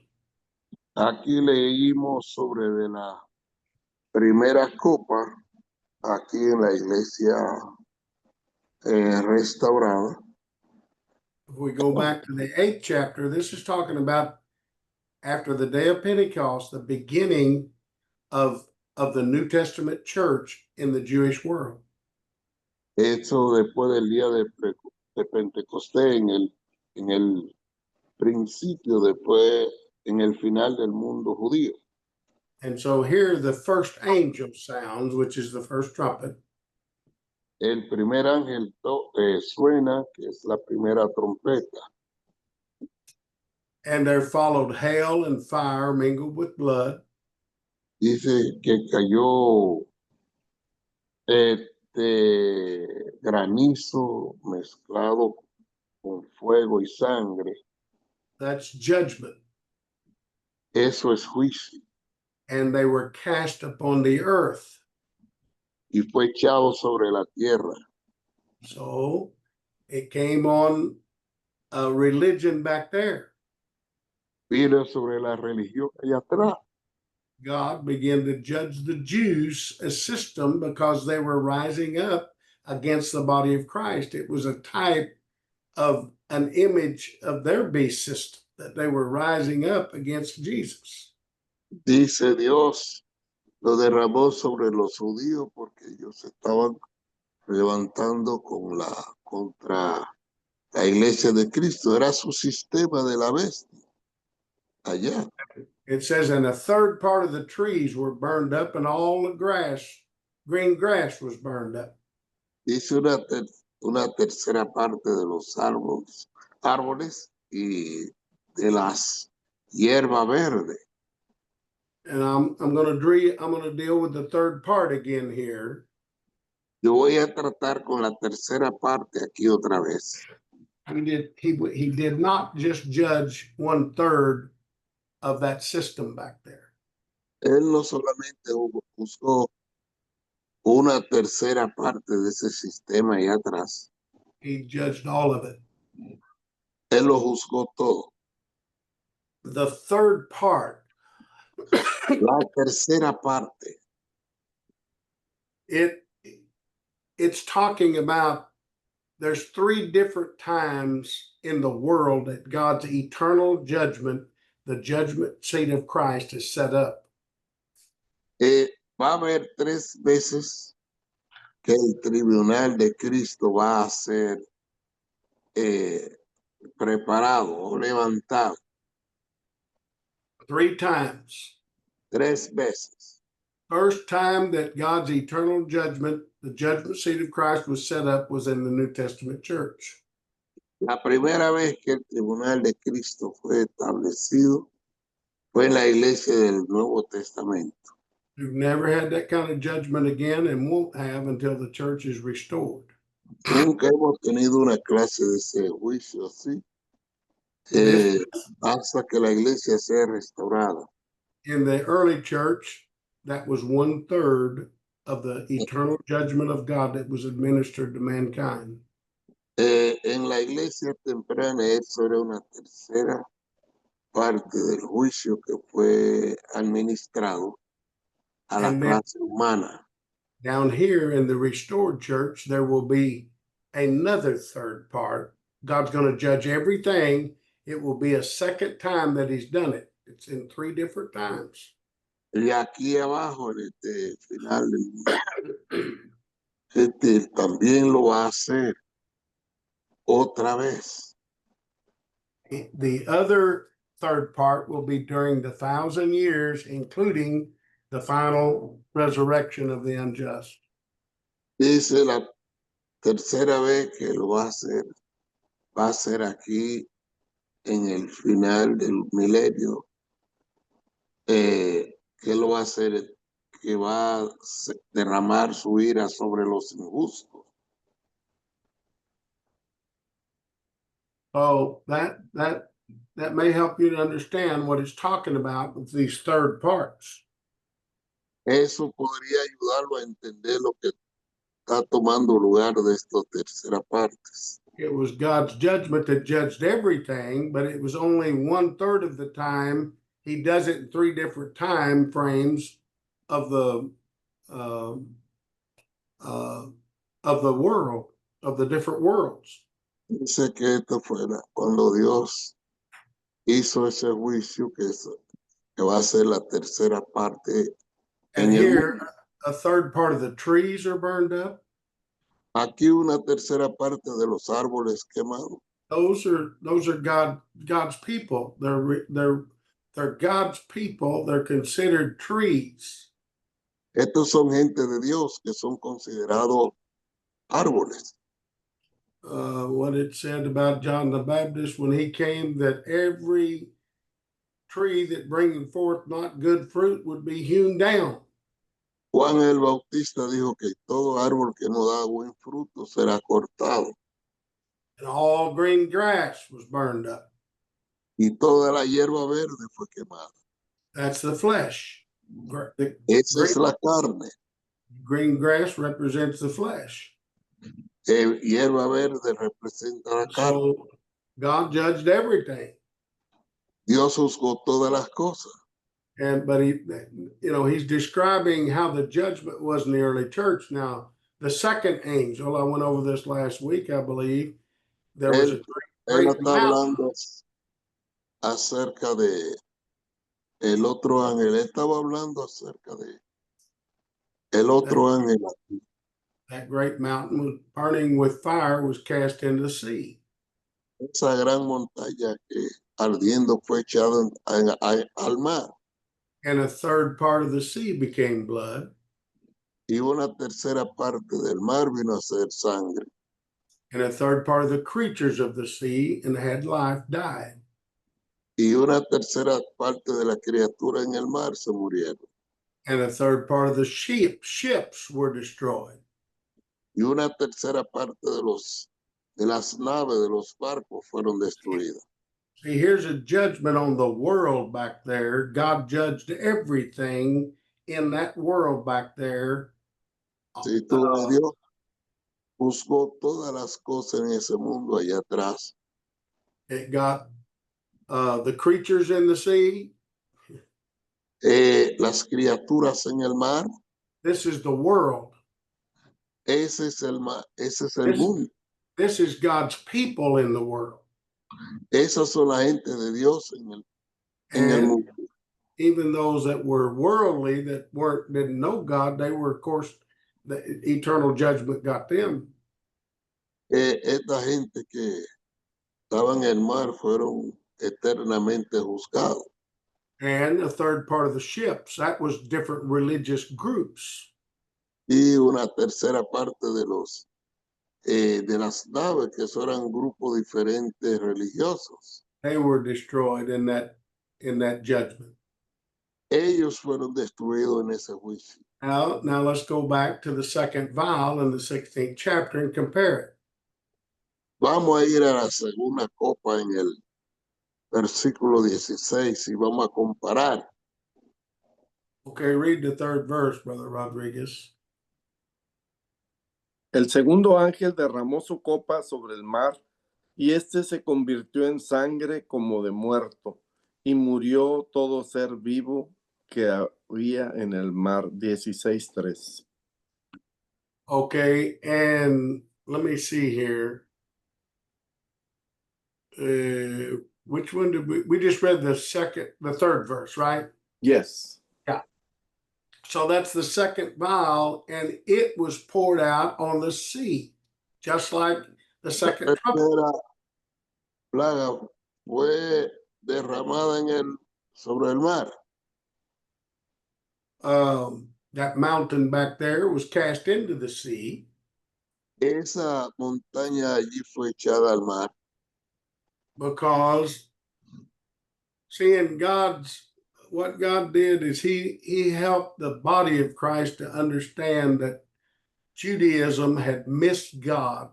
Aquí leímos sobre de la primera copa, aquí en la iglesia restaurada. If we go back to the 8th chapter, this is talking about after the day of Pentecost, the beginning of the New Testament church in the Jewish world. Eso después del día de Pentecostés, en el principio, después en el final del mundo judío. And so here the first angel sounds, which is the first trumpet. El primer ángel suena, que es la primera trompeta. And there followed hail and fire mingled with blood. Dice que cayó granizo mezclado con fuego y sangre. That's judgment. Eso es juicio. And they were cast upon the earth. Y fue echado sobre la tierra. So it came on a religion back there. Vino sobre la religión allá atrás. God began to judge the Jews, a system, because they were rising up against the body of Christ. It was a type of an image of their beast system, that they were rising up against Jesus. Dice Dios, lo derramó sobre los judíos porque ellos estaban levantando contra la iglesia de Cristo. Era su sistema de la bestia. Allá. It says, and a third part of the trees were burned up, and all the grass, green grass, was burned up. Dice una tercera parte de los árboles y de las hierbas verdes. And I'm going to deal with the third part again here. Yo voy a tratar con la tercera parte aquí otra vez. He did not just judge 1/3 of that system back there. Él no solamente juzgó una tercera parte de ese sistema allá atrás. He judged all of it. Él lo juzgó todo. The third part, La tercera parte, it's talking about there's 3 different times in the world that God's eternal judgment, the judgment seat of Christ, is set up. va a haber 3 veces que el tribunal de Cristo va a ser preparado o levantado. 3 times. 3 veces. First time that God's eternal judgment, the judgment seat of Christ, was set up was in the New Testament church. La primera vez que el tribunal de Cristo fue establecido fue en la iglesia del Nuevo Testamento. We've never had that kind of judgment again and won't have until the church is restored. Nunca hemos tenido una clase de ese juicio así, hasta que la iglesia sea restaurada. In the early church, that was 1/3 of the eternal judgment of God that was administered to mankind. En la iglesia temprana eso era una tercera parte del juicio que fue administrado a la clase humana. Down here in the restored church, there will be another third part. God's going to judge everything. It will be a second time that he's done it. It's in 3 different times. Y aquí abajo, en este final del mundo, también lo va a hacer otra vez. The other third part will be during the 1,000 years, including the final resurrection of the unjust. Dice la tercera vez que lo va a ser aquí en el final del milenio, que lo va a hacer, que va a derramar su ira sobre los injustos. So that may help you to understand what it's talking about with these third parts. Eso podría ayudarlo a entender lo que está tomando lugar de estas terceras partes. It was God's judgment that judged everything, but it was only 1/3 of the time. He does it in 3 different time frames of the world, of the different worlds. Dice que esto fuera cuando Dios hizo ese juicio que va a ser la tercera parte And en el here, mundo. a third part of the trees are burned up. Aquí una tercera parte de los árboles quemados. Those are God's people. They're God's people. They're considered trees. Estos son gente de Dios que son considerados árboles. What it said about John the Baptist when he came, that every tree that bringing forth not good fruit would be hewn down. Juan el Bautista dijo que todo árbol que no da buen fruto será cortado And all green grass was burned up. y toda la hierba verde fue quemada. That's the flesh. Esa es la carne. Green grass represents the flesh. Hierba verde representa la carne. So God judged everything. Dios juzgó todas las cosas. But he's describing how the judgment was in the early church. Now, the second angel, I went over this last week, I believe, there was a Él great está mountain. hablando acerca de el otro ángel. Él estaba hablando acerca de el otro ángel. That great mountain was burning with fire, was cast into the sea. Esa gran montaña que ardiendo fue echada al mar. And a third part of the sea became blood. Y una tercera parte del mar vino a ser sangre. And a third part of the creatures of the sea and had life died. Y una tercera parte de la criatura en el mar se murieron. And a third part of the ships were destroyed. Y una tercera parte de las naves, de los barcos fueron destruidas. See, here's a judgment on the world back there. God judged everything in that world back there. Si tú ves, Dios juzgó todas las cosas en ese mundo allá atrás. It got the creatures in the sea. Las criaturas en el mar. This is the world. Ese es el mar, ese es el mundo. This is God's people in the world. Esas son la gente de Dios en el mundo. Even those that were worldly, that didn't know God, they were, of course, the eternal judgment got them. Esta gente que estaba en el mar fueron eternamente juzgados. And a third part of the ships, that was different religious groups. Y una tercera parte de las naves, que eso eran grupos diferentes religiosos. They were destroyed in that judgment. Ellos fueron destruidos en ese juicio. Now let's go back to the second vial in the 16th chapter and compare it. Vamos a ir a la segunda copa en el versículo 16 y vamos a comparar. Okay, read the third verse, Brother Rodriguez. El segundo ángel derramó su copa sobre el mar, y éste se convirtió en sangre como de muerto, y murió todo ser vivo que había en el mar. 16:3. Okay, and let me see here. Which one did we just read the third verse, right? Yes. Yeah. So that's the second vial, and it was poured out on the sea, just like the second La trumpet. tercera plaga fue derramada sobre el mar. That mountain back there was cast into the sea. Esa montaña allí fue echada al mar. Because seeing what God did is he helped the body of Christ to understand that Judaism had missed God.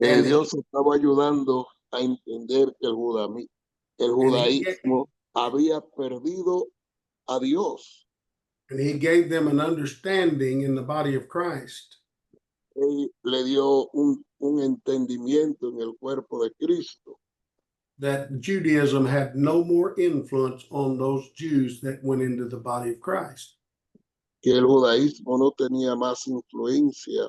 And Dios estaba ayudando a entender que el judaísmo había perdido a Dios. And he gave them an understanding in the body of Christ. Él le dio un entendimiento en el cuerpo de Cristo. That Judaism had no more influence on those Jews that went into the body of Christ. Que el judaísmo no tenía más influencia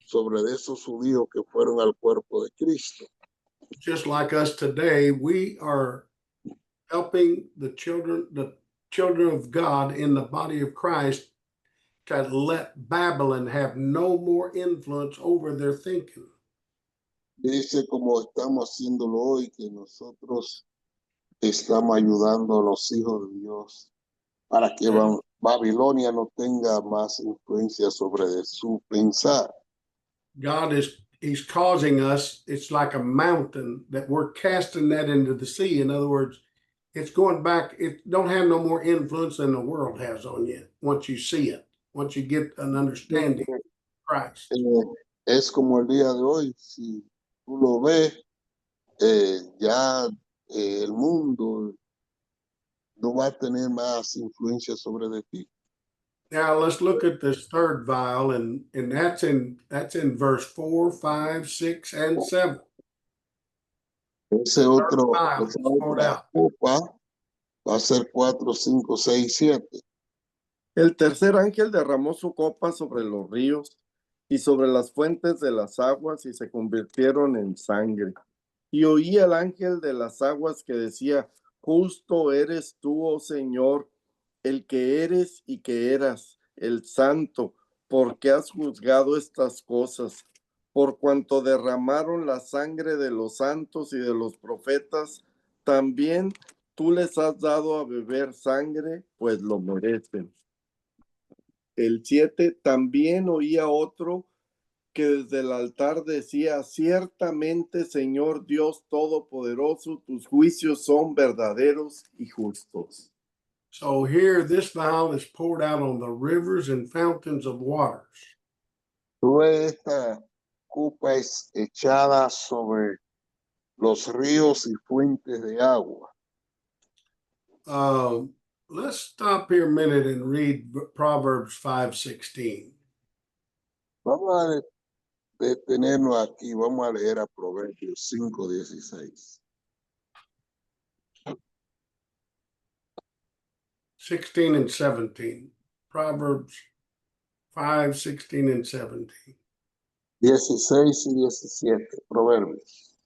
sobre de esos judíos que fueron al cuerpo de Cristo. Just like us today, we are helping the children of God in the body of Christ to let Babylon have no more influence over their thinking. Dice como estamos haciéndolo hoy, que nosotros estamos ayudando a los hijos de Dios para que Babilonia no tenga más influencia sobre de su pensar. God he's causing us, it's like a mountain that we're casting that into the sea. In other words, it's going back, it don't have no more influence than the world has on you once you see it, once you get an understanding of Christ. Es como el día de hoy, si tú lo ves, ya el mundo no va a tener más influencia sobre de ti. Now let's look at this third vial, and that's in verse 4, 5, 6, and 7. Esa otra Out. copa va a ser 4, 5, 6, 7. El tercer ángel derramó su copa sobre los ríos y sobre las fuentes de las aguas y se convirtieron en sangre. Y oí al ángel de las aguas que decía: justo eres tú, oh Señor, el que eres y que eras, el santo, porque has juzgado estas cosas, por cuanto derramaron la sangre de los santos y de los profetas, también tú les has dado a beber sangre, pues lo merecen. El 7, también oía otro que desde el altar decía: ciertamente, Señor Dios Todopoderoso, tus juicios son verdaderos y justos. So here, this vial is poured out on the rivers and fountains of waters. Esta copa es echada sobre los ríos y fuentes de agua. Let's stop here a minute and read Proverbs 5:16. Vamos a detenernos aquí, vamos a leer a Proverbios 5:16. 16 and 17. Proverbs 5, 16 and 17. 16 y 17, Proverbios.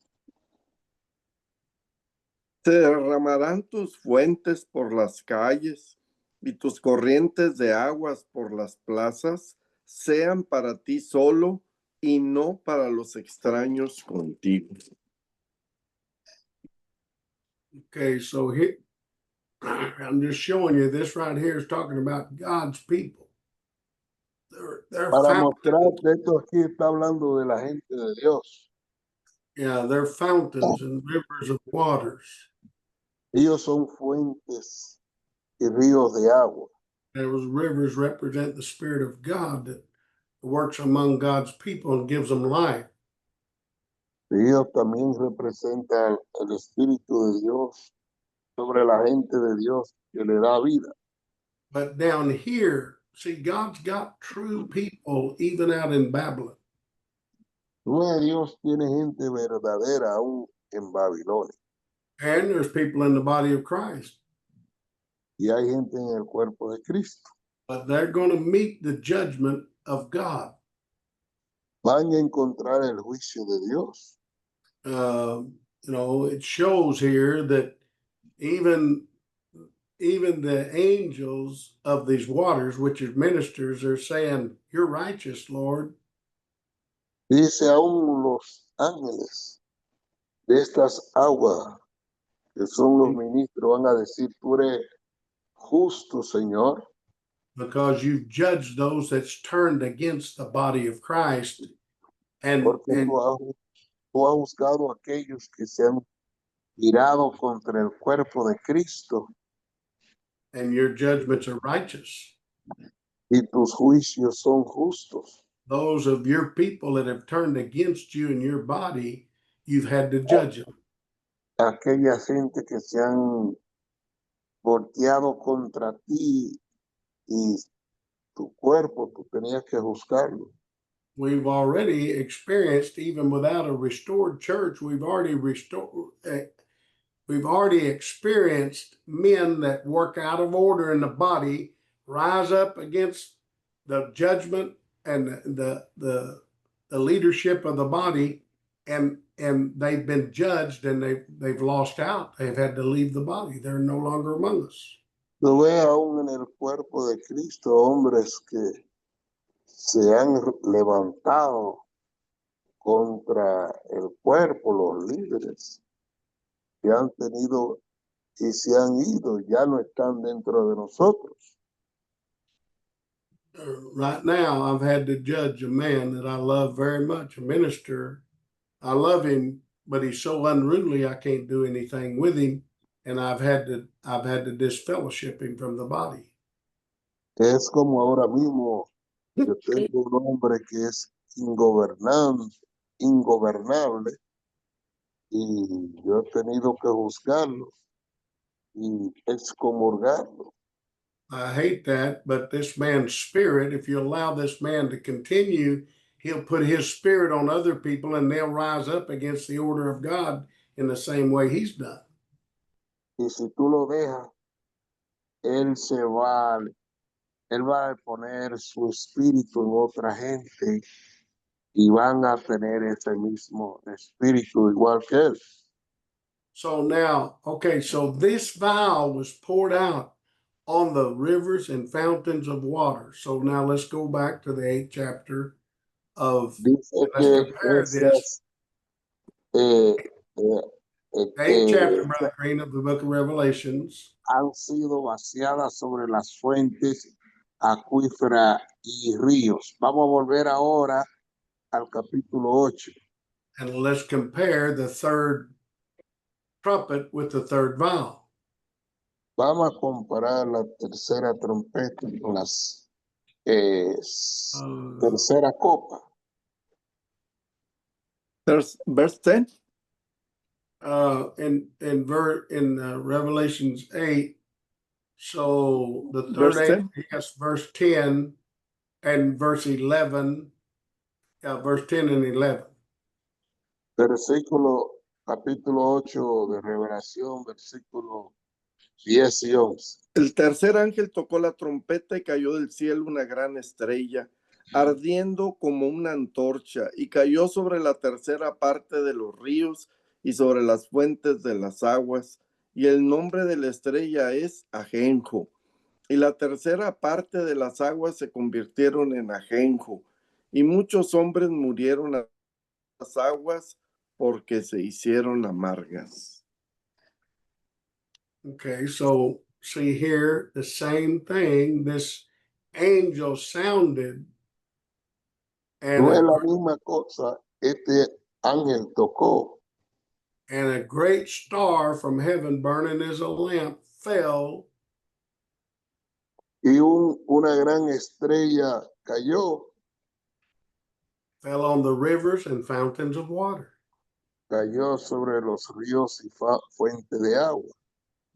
Se derramarán tus fuentes por las calles y tus corrientes de aguas por las plazas, sean para ti solo y no para los extraños contigo. Okay, so here, I'm just showing you this right here is talking about God's people. They're Para fountains. mostrarte, esto aquí está hablando de la gente de Dios. Yeah, they're fountains and rivers of waters. Ellos son fuentes y ríos de agua. Those rivers represent the Spirit of God that works among God's people and gives them life. Ellos también representan el Espíritu de Dios sobre la gente de Dios que le da vida. But down here, see, God's got true people even out in Babylon. Dios tiene gente verdadera aún en Babilonia. And there's people in the body of Christ. Y hay gente en el cuerpo de Cristo. But they're going to meet the judgment of God. Van a encontrar el juicio de Dios. It shows here that even the angels of these waters, which are ministers, are saying, "You're righteous, Lord." Dice aún los ángeles de estas aguas, que son los ministros, van a decir: tú eres justo, Señor. Because you've judged those that's turned against the body of Christ. Porque tú has juzgado a aquellos que se han girado contra el cuerpo de Cristo. And your judgments are righteous. Y tus juicios son justos. Those of your people that have turned against you and your body, you've had to judge them. Aquella gente que se han volteado contra ti y tu cuerpo, tú tenías que juzgarlo. We've already experienced, even without a restored church, we've already experienced men that work out of order in the body rise up against the judgment and the the leadership of the body, and they've been judged, and they've lost out. They've had to leave the body. They're no longer among us. Lo ve aún en el cuerpo de Cristo, hombres que se han levantado contra el cuerpo, los líderes, que han tenido y se han ido, ya no están dentro de nosotros. Right now, I've had to judge a man that I love very much, a minister. I love him, but he's so unruly, I can't do anything with him, and I've had to disfellowship him from the body. Es como ahora mismo, yo tengo un hombre que es ingobernable, y yo he tenido que juzgarlo y excomulgarlo. I hate that, but this man's spirit, if you allow this man to continue, he'll put his spirit on other people and they'll rise up against the order of God in the same way he's done. Y si tú lo dejas, él va a poner su espíritu en otra gente y van a tener ese mismo espíritu igual que él. So now, okay, so this vial was poured out on the rivers and fountains of water. So now let's go back to the 8th chapter of, Dice let's que compare this. esas, eh, The 8th chapter, que Brother Green, of the book of Revelations. han sido vaciadas sobre las fuentes acuíferas y ríos. Vamos a volver ahora al capítulo 8. And let's compare the third trumpet with the third vial. Vamos a comparar la tercera trompeta con la tercera copa. Verse 10. In Revelations 8, so the third Verse 10. yes, verse 10 and verse 11, verse 10 and 11. Capítulo 8 de Revelación, versículo 10 y 11. El tercer ángel tocó la trompeta y cayó del cielo una gran estrella, ardiendo como una antorcha, y cayó sobre la tercera parte de los ríos y sobre las fuentes de las aguas, y el nombre de la estrella es Ajenjo, y la tercera parte de las aguas se convirtieron en ajenjo, y muchos hombres murieron a las aguas porque se hicieron amargas. Okay, so see here the same thing. This angel sounded, and No es la misma cosa, este ángel tocó a great star from heaven, burning as a lamp, fell, y una gran estrella cayó on the rivers and fountains of water. sobre los ríos y fuentes de agua.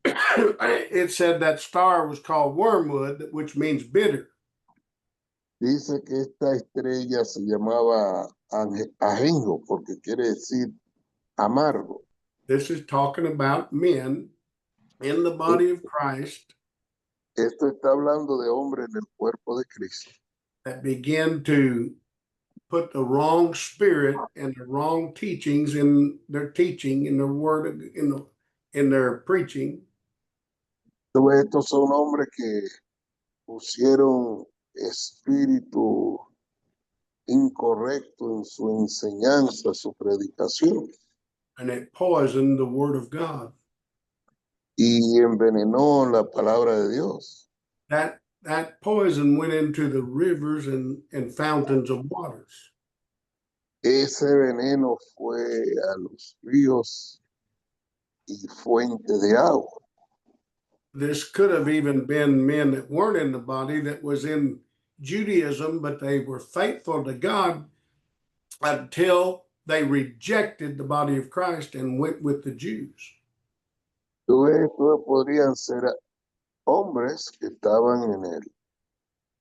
It said that star was called wormwood, which means bitter. Dice que esta estrella se llamaba ajenjo porque quiere decir amargo. This is talking about men in the body of Christ Esto está hablando de hombres en el cuerpo de Cristo that begin to put the wrong spirit and the wrong teachings in their teaching, in their word, in their preaching. Entonces, estos son hombres que pusieron espíritu incorrecto en su enseñanza, su predicación, And it poisoned the word of God. y envenenó la palabra de Dios. That poison went into the rivers and fountains of waters. Ese veneno fue a los ríos y fuentes de agua. This could have even been men that weren't in the body, that was in Judaism, but they were faithful to God until they rejected the body of Christ and went with the Jews. Estos podrían ser hombres que estaban en el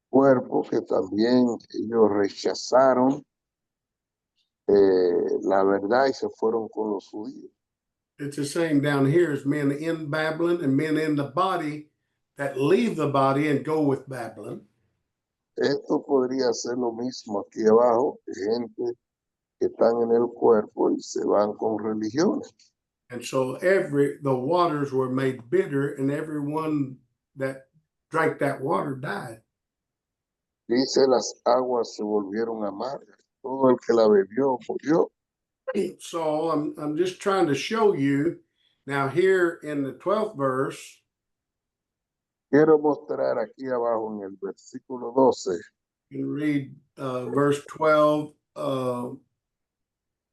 cuerpo, que también ellos rechazaron la verdad y se fueron con los judíos. It's the same down here as men in Babylon and men in the body that leave the body and go with Babylon. esto podría ser lo mismo aquí abajo, gente que están en el cuerpo y se van con religiones. And so the waters were made bitter, and everyone that drank that water died. Dice, las aguas se volvieron amargas. Todo el que la bebió murió. So I'm just trying to show you now here in the 12th verse. Quiero mostrar aquí abajo en el versículo 12. You can read verse 12.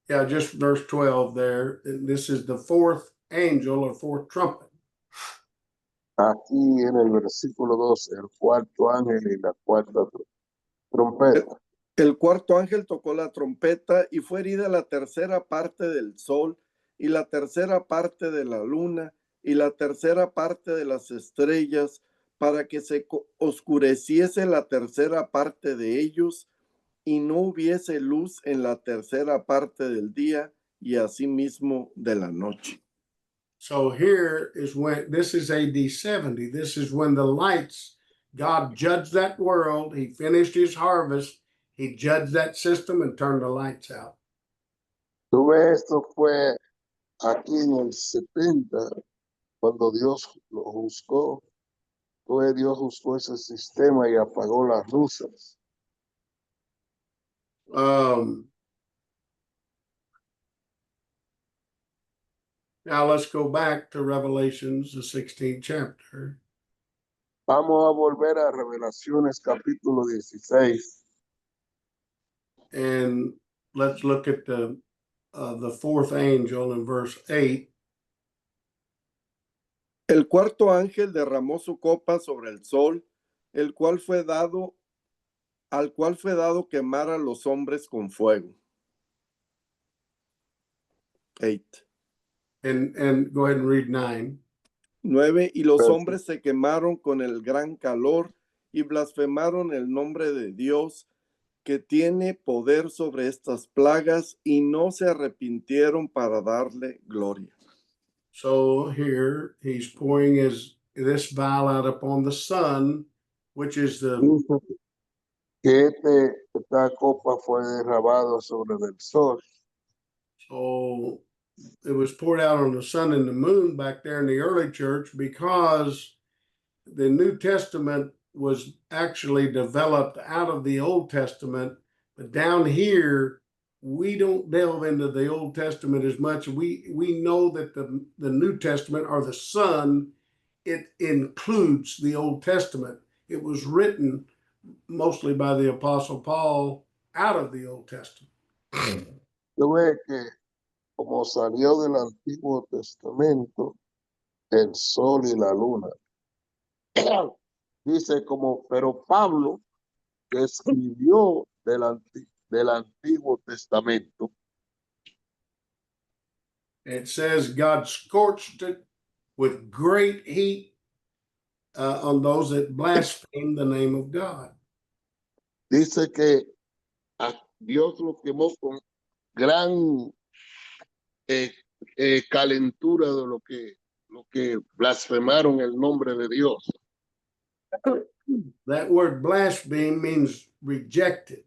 Yeah, just verse 12 there. And this is the fourth angel or fourth trumpet. Aquí en el versículo 12, el cuarto ángel y la cuarta trompeta. El cuarto ángel tocó la trompeta y fue herida la tercera parte del sol y la tercera parte de la luna y la tercera parte de las estrellas, para que se oscureciese la tercera parte de ellos y no hubiese luz en la tercera parte del día y asimismo de la noche. So here is when, this is AD 70. This is when the lights, God judged that world. He finished his harvest. He judged that system and turned the lights out. Tú ves, esto fue aquí en el 70, cuando Dios lo juzgó. Tú ves, Dios juzgó ese sistema y apagó las luces. Now let's go back to Revelations, the 16th chapter. Vamos a volver a Revelaciones capítulo 16. And let's look at the fourth angel in verse 8. El cuarto ángel derramó su copa sobre el sol, al cual fue dado quemar a los hombres con fuego. 8. And go ahead and read 9. 9. Y los hombres se quemaron con el gran calor y blasfemaron el nombre de Dios, que tiene poder sobre estas plagas, y no se arrepintieron para darle gloria. So here he's pouring this vial out upon the sun, which is the... Que esta copa fue derramada sobre el sol. So it was poured out on the sun and the moon back there in the early church, because the New Testament was actually developed out of the Old Testament. But down here, we don't delve into the Old Testament as much. We know that the New Testament, or the sun, it includes the Old Testament. It was written mostly by the Apostle Paul out of the Old Testament. Tú ves que como salió del Antiguo Testamento, el sol y la luna. Dice pero Pablo, que escribió del Antiguo Testamento. It says God scorched it with great heat on those that blaspheme the name of God. Dice que Dios lo quemó con gran calentura de lo que blasfemaron el nombre de Dios. That word blaspheme means rejected.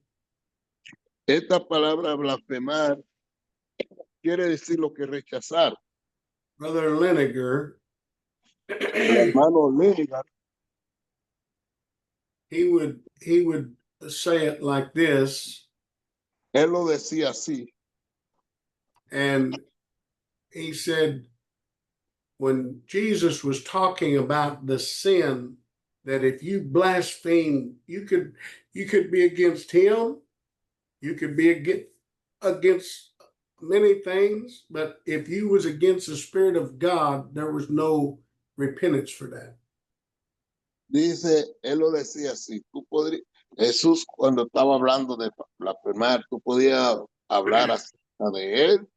Esta palabra blasfemar quiere decir lo que rechazar. Brother Leniger, hermano Leniger, he would say it like this. Él lo decía así. And he said, when Jesus was talking about the sin, that if you blaspheme, you could be against him, you could be against many things, but if you was against the Spirit of God, there was no repentance for that. Dice, él lo decía así. Jesús, cuando estaba hablando de blasfemar, tú podías hablar acerca de él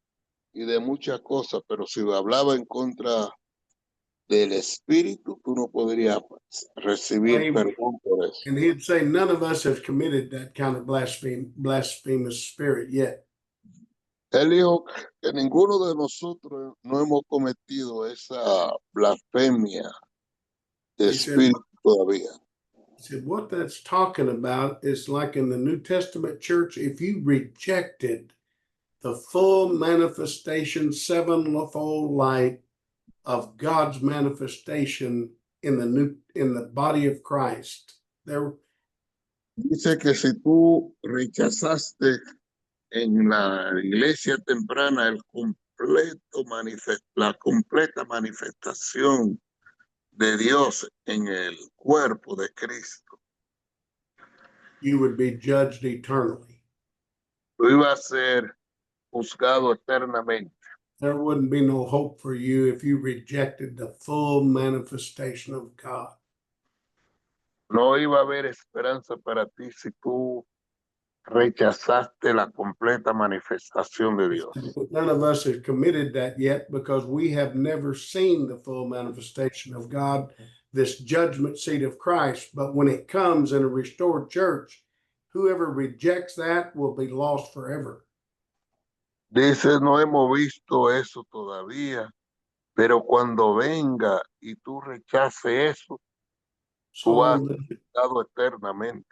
y de muchas cosas, pero si hablaba en contra del Espíritu, tú no podrías recibir perdón por eso. And he'd say, none of us have committed that kind of blasphemous spirit yet. Él dijo que ninguno de nosotros no hemos cometido esa blasfemia de espíritu todavía. said, what that's talking about is like in the New Testament church, if you rejected the full manifestation, sevenfold light of God's manifestation in the body of Christ. There, Dice que si tú rechazaste en la iglesia temprana la completa manifestación de Dios en el cuerpo de Cristo, you would be judged eternally. tú ibas a ser juzgado eternamente. There wouldn't be no hope for you if you rejected the full manifestation of God. No iba a haber esperanza para ti si tú rechazaste la completa manifestación de Dios. None of us have committed that yet because we have never seen the full manifestation of God, this judgment seat of Christ. But when it comes in a restored church, whoever rejects that will be lost forever. Dice, no hemos visto eso todavía, pero cuando venga y tú rechaces eso, tú vas a ser juzgado eternamente.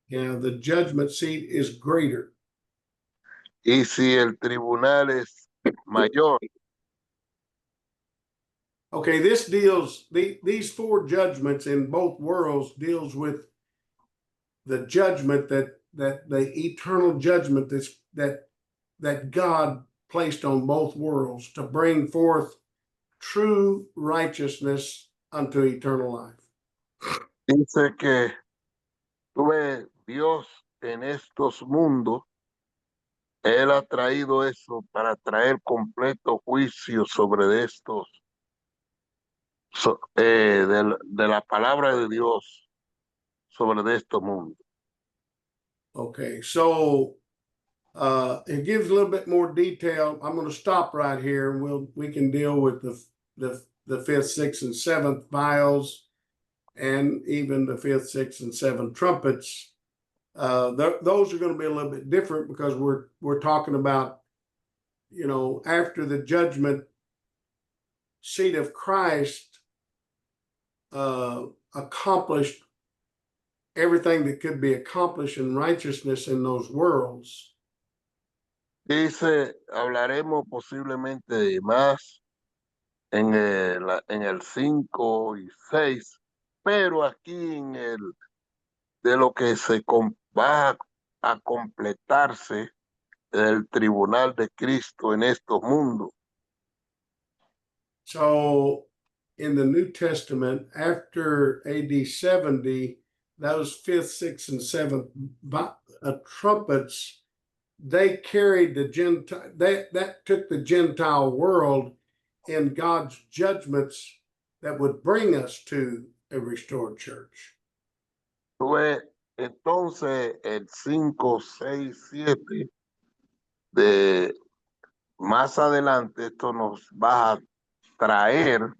Yeah, the judgment seat is greater. Y si el tribunal es mayor, okay, these four judgments in both worlds deals with the judgment that the eternal judgment that God placed on both worlds to bring forth true righteousness unto eternal life. dice que tú ves Dios en estos mundos, Él ha traído eso para traer completo juicio sobre estos, de la palabra de Dios sobre estos mundos. Okay, so it gives a little bit more detail. I'm going to stop right here, and we can deal with the fifth, sixth, and seventh vials, and even the fifth, sixth, and seventh trumpets. Those are going to be a little bit different because we're talking about, after the judgment seat of Christ accomplished everything that could be accomplished in righteousness in those worlds. Dice, hablaremos posiblemente de más en el 5 y 6, pero aquí de lo que va a completarse el tribunal de Cristo en estos mundos. So in the New Testament, after AD 70, those fifth, sixth, and seventh trumpets, they carried the Gentile, that took the Gentile world in God's judgments that would bring us to a restored church. Entonces el 5, 6, 7 de más adelante esto nos va a traer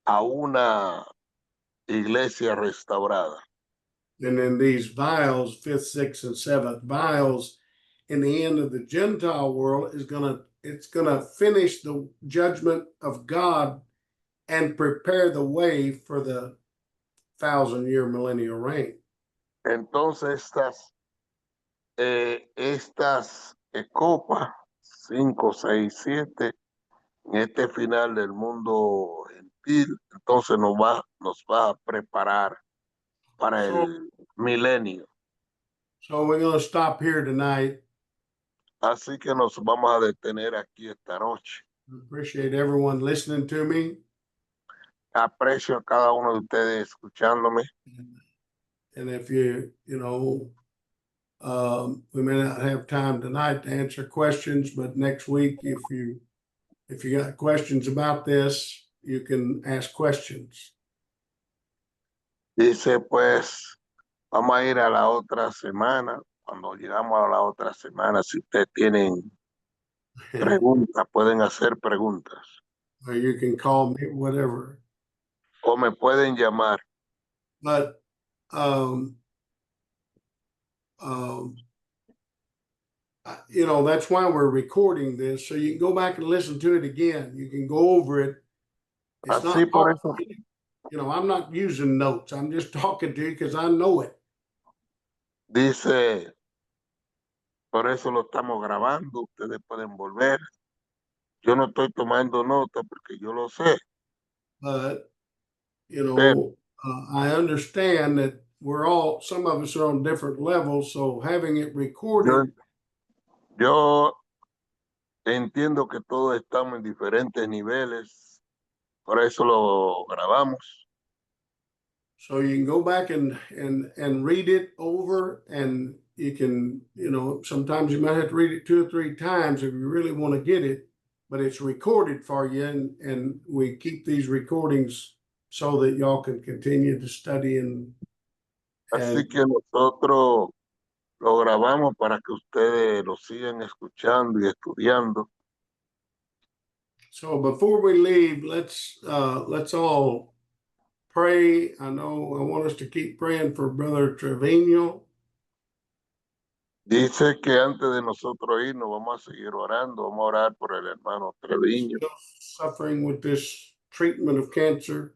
a una iglesia restaurada. And then these vials, fifth, sixth, and seventh vials, in the end of the Gentile world it's gonna finish the judgment of God and prepare the way for the 1,000-year millennial reign. Entonces estas copas 5, 6, 7 en este final del mundo gentil, entonces nos va a preparar para el milenio. So we're going to stop here tonight. Así que nos vamos a detener aquí esta noche. I appreciate everyone listening to me. Aprecio a cada uno de ustedes escuchándome. And if we may not have time tonight to answer questions, but next week, if you got questions about this, you can ask questions. Dice, pues, vamos a ir a la otra semana. Cuando llegamos a la otra semana, si ustedes tienen preguntas, pueden hacer preguntas. Or you can call me, whatever. O me pueden llamar. But that's why we're recording this, so you can go back and listen to it again. You can go over it. It's Así not por hard. eso. I'm not using notes. I'm just talking to you because I know it. Dice, por eso lo estamos grabando, ustedes pueden volver. Yo no estoy tomando nota porque yo lo sé. But, Pero I understand that some of us are on different levels. So having it yo, recorded, yo entiendo que todos estamos en diferentes niveles, por eso lo grabamos. so you can go back and read it over, and you can, sometimes you might have to read it 2 or 3 times if you really want to get it, but it's recorded for you, and we keep these recordings so that y'all can continue to study and Así que nosotros lo grabamos para que ustedes lo sigan escuchando y estudiando. so before we leave, let's all pray. I want us to keep praying for Brother Trevino. Dice que antes de nosotros irnos vamos a seguir orando, vamos a orar por el hermano Treviño. Still suffering with this treatment of cancer.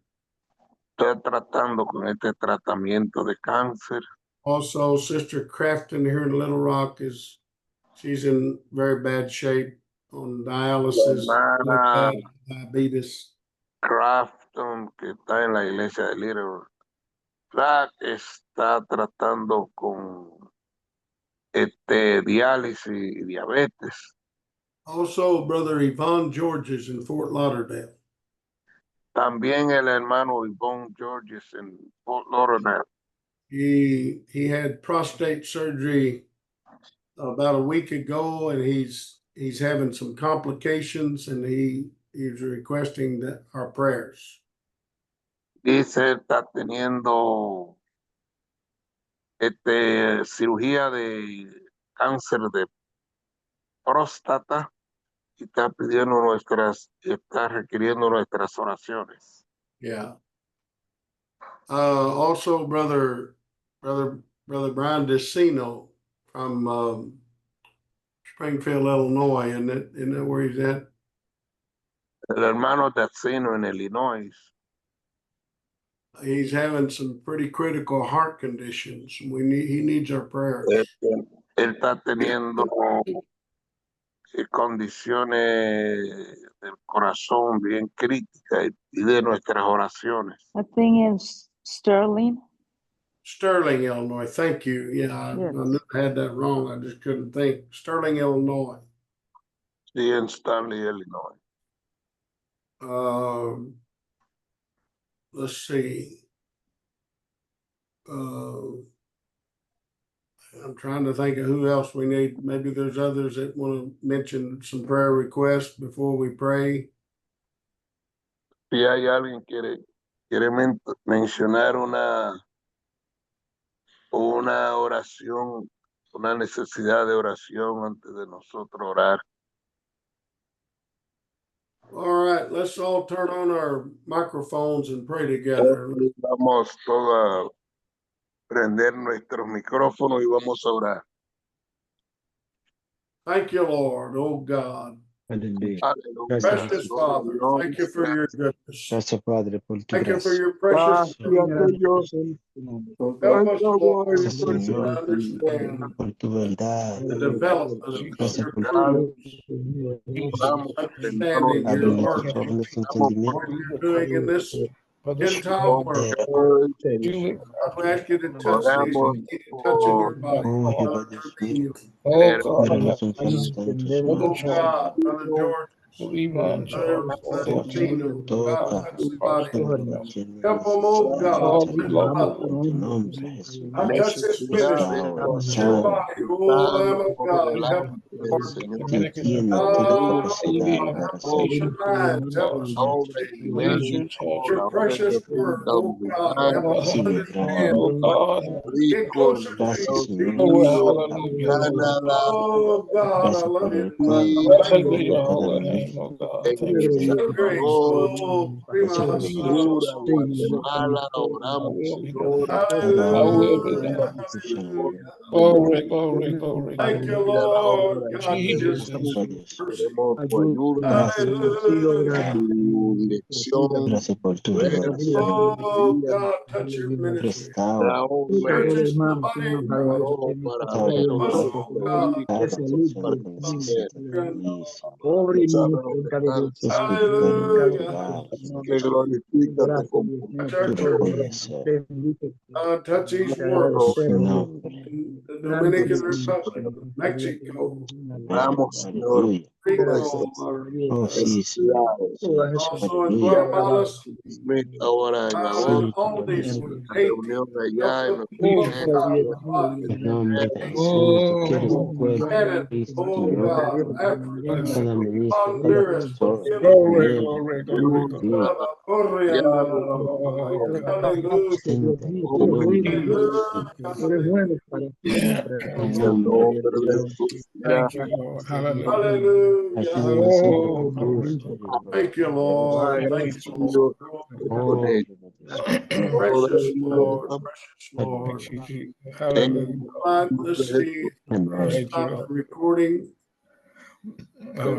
Está tratando con este tratamiento de cáncer. Also, Sister Crafton here in Little Rock she's in very bad shape on dialysis, Hermana diabetes. Crafton, que está en la iglesia de Little Rock, está tratando con diálisis y diabetes. Also, Brother Yvonne Georges in Fort Lauderdale. También el hermano Yvonne Georges en Fort Lauderdale. He had prostate surgery about a week ago, and he's having some complications, and he's requesting our prayers. Dice, está teniendo cirugía de cáncer de próstata y está requiriendo nuestras oraciones. Yeah. Also, Brother Brian Decino from Springfield, Illinois, isn't that where he's at? El hermano Decino en Illinois. He's having some pretty critical heart conditions. He needs our prayers. Él está teniendo condiciones del corazón bien críticas y de nuestras oraciones. I think it's Sterling. Sterling, Illinois. Thank you. Yeah, Yes. I knew I had that wrong. I just couldn't think. Sterling, Illinois. Sí, en Stanley, Illinois. Let's see. I'm trying to think of who else we need. Maybe there's others that want to mention some prayer requests before we pray. Si hay alguien que quiere mencionar una oración, una necesidad de oración antes de nosotros orar. All right, let's all turn on our microphones and pray together. Vamos todos a prender nuestros micrófonos y vamos a orar. Thank you, Lord, oh God. Aleluya. Aleluya. Precious Father, thank you for your goodness. Gracias, Padre, por tu Thank you for gracia. your precious Gracias, Help us, Lord, Gracias, to Señor, understand por tu verdad. the development of Gracias your por truth, Oramos, understanding abre your nuestros word, ojos, nuestro entendimiento. what you're doing in this Gentile world. I ask you to touch these, touching your body. Oh, Jehová Brother Dios mío, Trevino, cura a los enfermos de nuestros oh hermanos. God, Brother George, Brother Toca, Tino, toca, God, touch the body. llena Help them, oh God, de lift them up. en tu nombre, Jesús. I touch this ministry, Restaura, touch your sana, body, oh Lamb of God, help us, Lord. que llena de tu capacidad para Help us hacer. with minds, help us with your precious word, oh God, help us Sí, understand, gracias. get closer to Gracias, you, Señor. Jesus. Aleluya. Oh God, I Gracias love por you. el pan. Thank you, Para Lord. la name, oh God. En Thank El you. Grace. Salvador, Oh, en prima Honduras, Guatemala, oramos, Señor. I will be Hallelujah. done. Hallelujah. Glory, glory, glory, Thank you, glory. Mira la Lord obra God, for your Jesus. goodness and mercy. queremos tu ayuda, Hallelujah. tu dirección, Gracias por tu gracias, revelación. Oh, guía, God, touch your ministry. Restaura, Churches in the body of Christ. oh, para restaura tu hacer pueblo. Oh, God. Cada persona para que hacer. necesita de ti, Señor. Tú sabes lo que Tu cansa. Espíritu en el Hallelujah. lugar, Que glorifícate con Touch our tú lo church. puedes hacer. Touch each one En su nombre. in the Dominican Republic, Mexico, Amén. Oramos, Señor, Aleluya. todas Rico, estas Oh, sí, Señor. necesidades. Sí, also in aleluya. Guatemala, Smith ahora en and agosto, Sí, all Padre. these la Haiti. reunión allá Help en the los people of God, Estados the body, En nombre de Jesús, tú quieres tu Oh, pueblo, Canada, Cristo, oh Señor. God, Africa, Cada ministro, cada Honduras, pastor, Philippines, glory, familia, glory, glory, Unidos, glory. sí, ya Oh, God. hallelujah, gente, oh, aleluya. hallelujah, Yeah. En en el nombre de nombre de Jesús. Jesús, ya Thank you, Lord. Hallelujah. hallelujah, Ayúdanos siempre Oh, con hallelujah. tu glory, Espíritu, Thank you, va Lord. Thank you, agradecido Lord. con oh, él. glory. Todo Precious ello Lord, precious Thank Lord. you, Jesus. en Hallelujah. el Right, nombre let's de see. Jesús. I'm going to Thank you, stop Lord. the recording. All right.